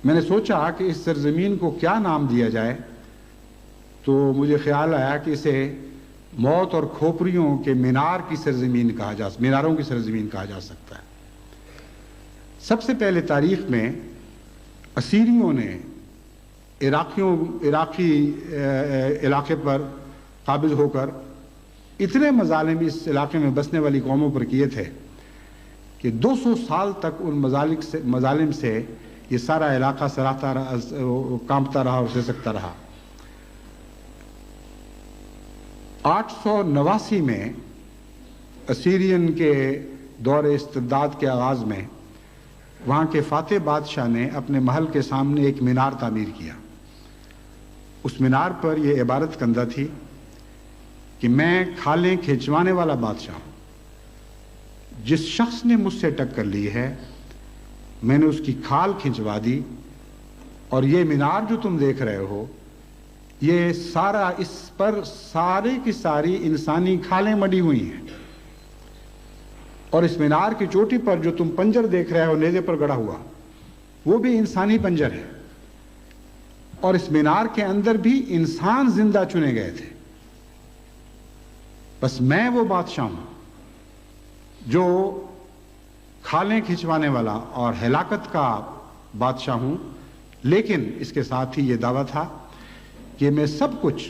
میں نے سوچا کہ اس سرزمین کو کیا نام دیا جائے تو مجھے خیال آیا کہ اسے موت اور کھوپڑیوں کے میناروں کی سرزمین کہا جا سکتا ہے۔ سب سے پہلے تاریخ میں اسیریوں نے عراقی علاقے پر قابض ہو کر اتنے مظالم اس علاقے میں بسنے والی قوموں پر کیے تھے کہ 200 سال تک ان مظالم سے یہ سارا علاقہ سراہتا رہا، کانپتا رہا اور سسکتا رہا۔ 889 میں اسیرین کے دور استبداد کے آغاز میں وہاں کے فاتح بادشاہ نے اپنے محل کے سامنے ایک مینار تعمیر کیا۔ اس مینار پر یہ عبارت کندہ تھی کہ میں کھالیں کھینچوانے والا بادشاہ ہوں، جس شخص نے مجھ سے ٹکر لی ہے میں نے اس کی کھال کھنچوا دی، اور یہ مینار جو تم دیکھ رہے ہو یہ سارا، اس پر سارے کی ساری انسانی کھالیں مڑی ہوئی ہیں، اور اس مینار کی چوٹی پر جو تم پنجر دیکھ رہے ہو نیزے پر گڑا ہوا وہ بھی انسانی پنجر ہے، اور اس مینار کے اندر بھی انسان زندہ چنے گئے تھے۔ بس میں وہ بادشاہ ہوں جو کھالیں کھنچوانے والا اور ہلاکت کا بادشاہ ہوں، لیکن اس کے ساتھ ہی یہ دعویٰ تھا کہ میں سب کچھ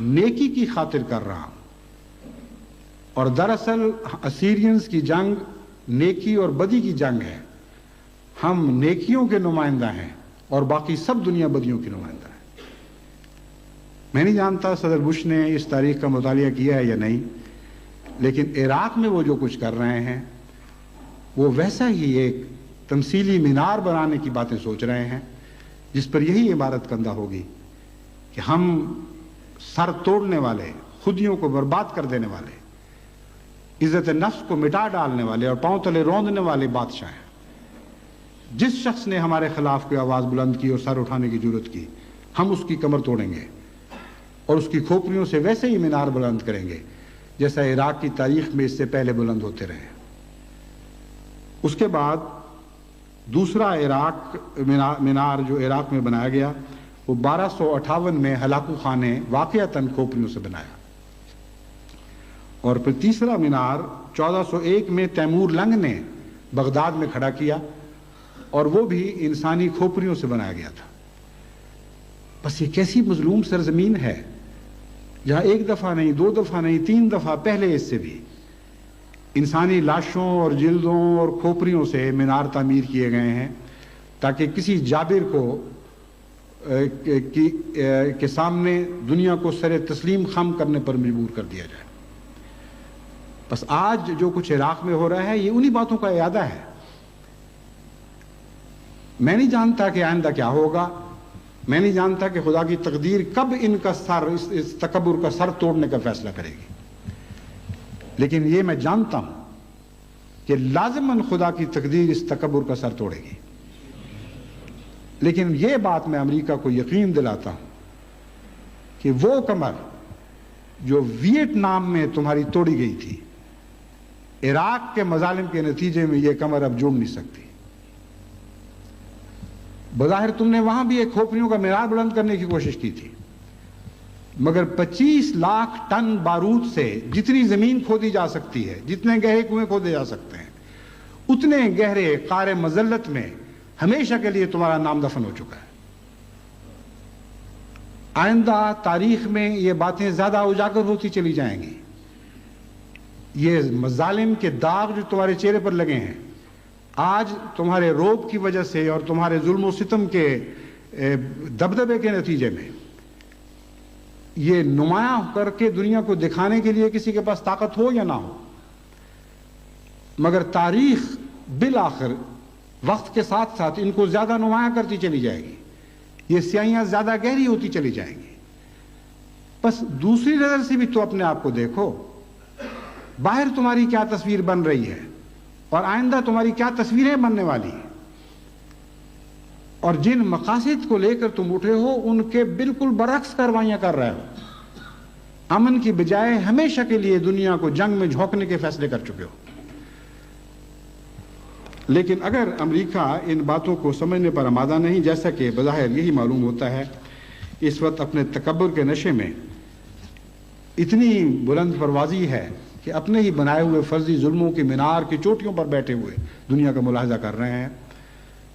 نیکی کی خاطر کر رہا ہوں، اور دراصل اسیرینز کی جنگ نیکی اور بدی کی جنگ ہے۔ ہم نیکیوں کے نمائندہ ہیں اور باقی سب دنیا بدیوں کی نمائندہ ہیں۔ میں نہیں جانتا صدر بش نے اس تاریخ کا مطالعہ کیا ہے یا نہیں، لیکن عراق میں وہ جو کچھ کر رہے ہیں وہ ویسا ہی ایک تمثیلی مینار بنانے کی باتیں سوچ رہے ہیں، جس پر یہی عبارت کندہ ہوگی کہ ہم سر توڑنے والے، خودیوں کو برباد کر دینے والے، عزت نفس کو مٹا ڈالنے والے اور پاؤں تلے روندنے والے بادشاہ ہیں۔ جس شخص نے ہمارے خلاف کوئی آواز بلند کی اور سر اٹھانے کی جرت کی، ہم اس کی کمر توڑیں گے اور اس کی کھوپڑیوں سے ویسے ہی مینار بلند کریں گے جیسا عراق کی تاریخ میں اس سے پہلے بلند ہوتے رہے۔ اس کے بعد دوسرا مینار جو عراق میں بنایا گیا وہ 1258 میں ہلاکو خان نے واقعتاً کھوپڑیوں سے بنایا، اور پھر تیسرا مینار 1401 میں تیمور لنگ نے بغداد میں کھڑا کیا، اور وہ بھی انسانی کھوپڑیوں سے بنایا گیا تھا۔ بس یہ کیسی مظلوم سرزمین ہے جہاں ایک دفعہ نہیں، 2 دفعہ نہیں، 3 دفعہ پہلے اس سے بھی انسانی لاشوں اور جلدوں اور کھوپڑیوں سے مینار تعمیر کیے گئے ہیں، تاکہ کسی جابر کو کے سامنے دنیا کو سر تسلیم خم کرنے پر مجبور کر دیا جائے۔ بس آج جو کچھ عراق میں ہو رہا ہے یہ انہی باتوں کا اعادہ ہے۔ میں نہیں جانتا کہ آئندہ کیا ہوگا، میں نہیں جانتا کہ خدا کی تقدیر کب ان کا سر، اس تکبر کا سر توڑنے کا فیصلہ کرے گی، لیکن یہ میں جانتا ہوں کہ لازماً خدا کی تقدیر اس تکبر کا سر توڑے گی۔ لیکن یہ بات میں امریکہ کو یقین دلاتا ہوں کہ وہ کمر جو ویتنام میں تمہاری توڑی گئی تھی، عراق کے مظالم کے نتیجے میں یہ کمر اب جوڑ نہیں سکتی۔ بظاہر تم نے وہاں بھی ایک کھوپڑیوں کا مینار بلند کرنے کی کوشش کی تھی، مگر 25 لاکھ ٹن بارود سے جتنی زمین کھودی جا سکتی ہے، جتنے گہرے کنویں کھودے جا سکتے ہیں، اتنے گہرے قعر مذلت میں ہمیشہ کے لیے تمہارا نام دفن ہو چکا ہے۔ آئندہ تاریخ میں یہ باتیں زیادہ اجاگر ہوتی چلی جائیں گی۔ یہ مظالم کے داغ جو تمہارے چہرے پر لگے ہیں، آج تمہارے روب کی وجہ سے اور تمہارے ظلم و ستم کے دبدبے کے نتیجے میں، یہ نمایاں کر کے دنیا کو دکھانے کے لیے کسی کے پاس طاقت ہو یا نہ ہو، مگر تاریخ بالآخر وقت کے ساتھ ساتھ ان کو زیادہ نمایاں کرتی چلی جائے گی، یہ سیاہیاں زیادہ گہری ہوتی چلی جائیں گی۔ بس دوسری نظر سے بھی تو اپنے آپ کو دیکھو، باہر تمہاری کیا تصویر بن رہی ہے اور آئندہ تمہاری کیا تصویریں بننے والی ہیں، اور جن مقاصد کو لے کر تم اٹھے ہو ان کے بالکل برعکس کاروائیاں کر رہے ہو۔ امن کی بجائے ہمیشہ کے لیے دنیا کو جنگ میں جھونکنے کے فیصلے کر چکے ہو۔ لیکن اگر امریکہ ان باتوں کو سمجھنے پر آمادہ نہیں، جیسا کہ بظاہر یہی معلوم ہوتا ہے، اس وقت اپنے تکبر کے نشے میں اتنی بلند پروازی ہے کہ اپنے ہی بنائے ہوئے فرضی ظلموں کی مینار کی چوٹیوں پر بیٹھے ہوئے دنیا کا ملاحظہ کر رہے ہیں،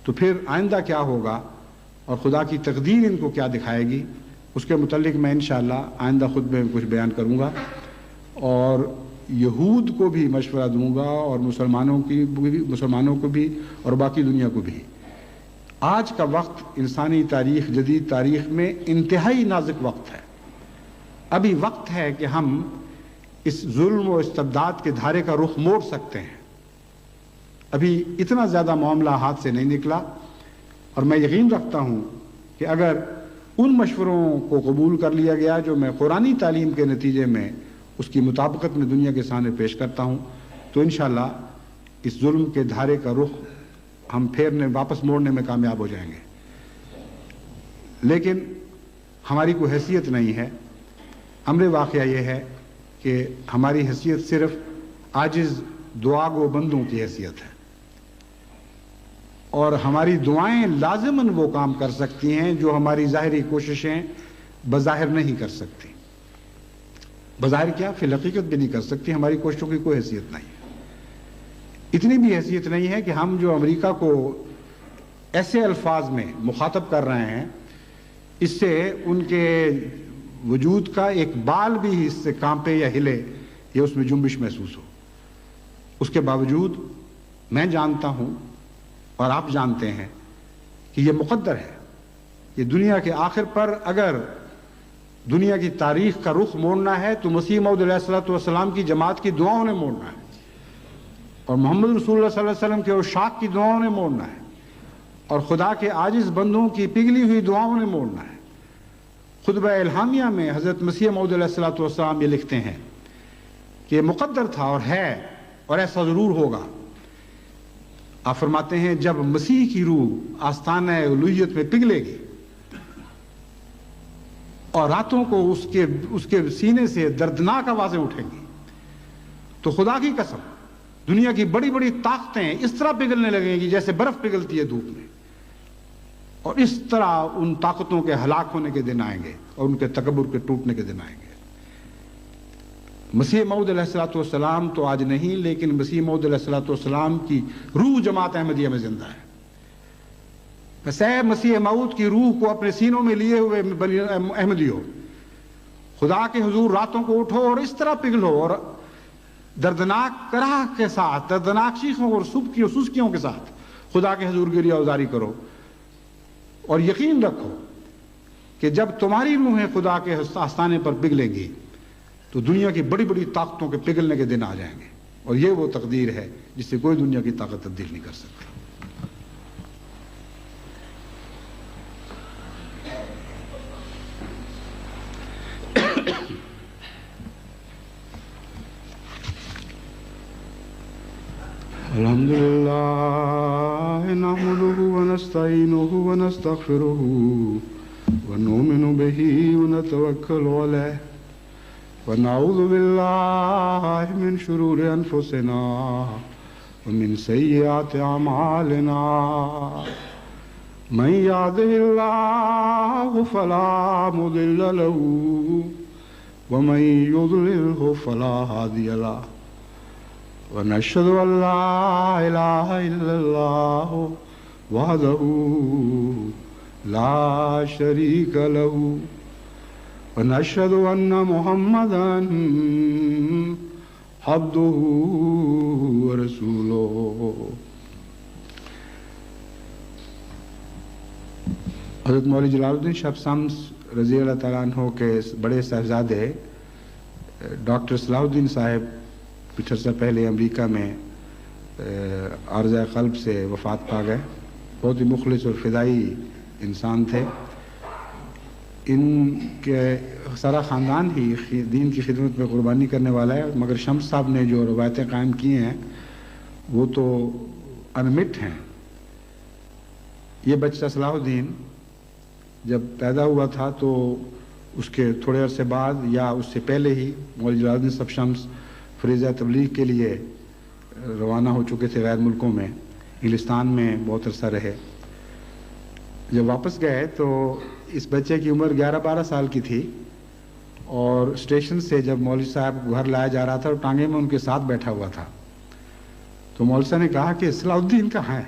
تو پھر آئندہ کیا ہوگا اور خدا کی تقدیر ان کو کیا دکھائے گی، اس کے متعلق میں انشاءاللہ آئندہ خطبے میں کچھ بیان کروں گا، اور یہود کو بھی مشورہ دوں گا اور مسلمانوں کو بھی اور باقی دنیا کو بھی۔ آج کا وقت انسانی تاریخ، جدید تاریخ میں انتہائی نازک وقت ہے۔ ابھی وقت ہے کہ ہم اس ظلم و استبداد کے دھارے کا رخ موڑ سکتے ہیں۔ ابھی اتنا زیادہ معاملہ ہاتھ سے نہیں نکلا، اور میں یقین رکھتا ہوں کہ اگر ان مشوروں کو قبول کر لیا گیا جو میں قرآنی تعلیم کے نتیجے میں اس کی مطابقت میں دنیا کے سامنے پیش کرتا ہوں، تو انشاءاللہ اس ظلم کے دھارے کا رخ ہم پھیرنے، واپس موڑنے میں کامیاب ہو جائیں گے۔ لیکن ہماری کوئی حیثیت نہیں ہے۔ امر واقعہ یہ ہے کہ ہماری حیثیت صرف عاجز دعا گو بندوں کی حیثیت ہے، اور ہماری دعائیں لازماً وہ کام کر سکتی ہیں جو ہماری ظاہری کوششیں بظاہر نہیں کر سکتی۔ بظاہر کیا، فی الحقیقت بھی نہیں کر سکتی۔ ہماری کوششوں کی کوئی حیثیت نہیں ہے۔ اتنی بھی حیثیت نہیں ہے کہ ہم جو امریکہ کو ایسے الفاظ میں مخاطب کر رہے ہیں، اس سے ان کے وجود کا ایک بال بھی اس سے کانپے یا ہلے یا اس میں جنبش محسوس ہو۔ اس کے باوجود میں جانتا ہوں اور آپ جانتے ہیں کہ یہ مقدر ہے۔ یہ دنیا کے آخر پر اگر دنیا کی تاریخ کا رخ موڑنا ہے تو مسیح موعود علیہ الصلوۃ والسلام کی جماعت کی دعاؤں نے موڑنا ہے، اور محمد رسول اللہ صلی اللہ علیہ وسلم کے عشاق کی دعاؤں نے موڑنا ہے، اور خدا کے عاجز بندوں کی پگھلی ہوئی دعاؤں نے موڑنا ہے۔ خطبہ الہامیہ میں حضرت مسیح موعود علیہ الصلوۃ والسلام یہ لکھتے ہیں کہ یہ مقدر تھا اور ہے اور ایسا ضرور ہوگا۔ آپ فرماتے ہیں جب مسیح کی روح آستانہ الوہیت میں پگھلے گی اور راتوں کو اس کے سینے سے دردناک آوازیں اٹھیں گی، تو خدا کی قسم دنیا کی بڑی بڑی طاقتیں اس طرح پگھلنے لگیں گی جیسے برف پگھلتی ہے دھوپ میں، اور اس طرح ان طاقتوں کے ہلاک ہونے کے دن آئیں گے اور ان کے تکبر کے ٹوٹنے کے دن آئیں گے۔ مسیح موعود علیہ الصلوۃ والسلام تو آج نہیں، لیکن مسیح موعود علیہ الصلوۃ والسلام کی روح جماعت احمدیہ میں زندہ ہے۔ بس اے مسیح موعود کی روح کو اپنے سینوں میں لیے ہوئے احمدیوں، خدا کے حضور راتوں کو اٹھو اور اس طرح پگھلو، اور دردناک کرہ کے ساتھ، دردناک چیخوں اور سسکیوں کے ساتھ خدا کے حضور گریہ وزاری کرو، اور یقین رکھو کہ جب تمہاری روحیں خدا کے آستانے پر پگھلیں گی تو دنیا کی بڑی بڑی طاقتوں کے پگھلنے کے دن آ جائیں گے، اور یہ وہ تقدیر ہے جس سے کوئی دنیا کی طاقت تبدیل نہیں کر سکتی۔ الحمدللہ نحمده ونستعینه ونستغفره ونؤمن به ونتوکل علیہ ونعوذ باللہ من شرور انفسنا ومن سیئات اعمالنا من یهده اللہ فلا مضل له ومن یضلله فلا هادی له ونشهد أن لا إله إلا الله وحده لا شريك له ونشهد أن محمدا عبده ورسوله۔ حضرت مولوی جلال الدین شاہ شمس رضی اللہ تعالیٰ عنہ کے بڑے صاحبزادے ڈاکٹر صلاح الدین صاحب کچھ عرصہ پہلے امریکہ میں عارضہ قلب سے وفات پا گئے۔ بہت ہی مخلص اور فدائی انسان تھے۔ ان کے سارا خاندان ہی دین کی خدمت میں قربانی کرنے والا ہے، مگر شمس صاحب نے جو روایتیں قائم کی ہیں وہ تو انمٹ ہیں۔ یہ بچہ صلاح الدین جب پیدا ہوا تھا تو اس کے تھوڑے عرصے بعد یا اس سے پہلے ہی مولوی جلال الدین صاحب شمس فریضہ تبلیغ کے لیے روانہ ہو چکے تھے غیر ملکوں میں۔ انگلستان میں بہت عرصہ رہے۔ جب واپس گئے تو اس بچے کی عمر 11-12 سال کی تھی، اور اسٹیشن سے جب مولوی صاحب کو گھر لایا جا رہا تھا اور ٹانگے میں ان کے ساتھ بیٹھا ہوا تھا، تو مولوی صاحب نے کہا کہ صلاح الدین کہاں ہے؟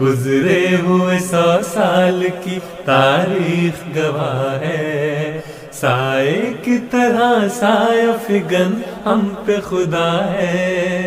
گزرے ہوئے 100 سال کی تاریخ گواہ ہے، سائے کی طرح سایہ فگن ہم پہ خدا ہے.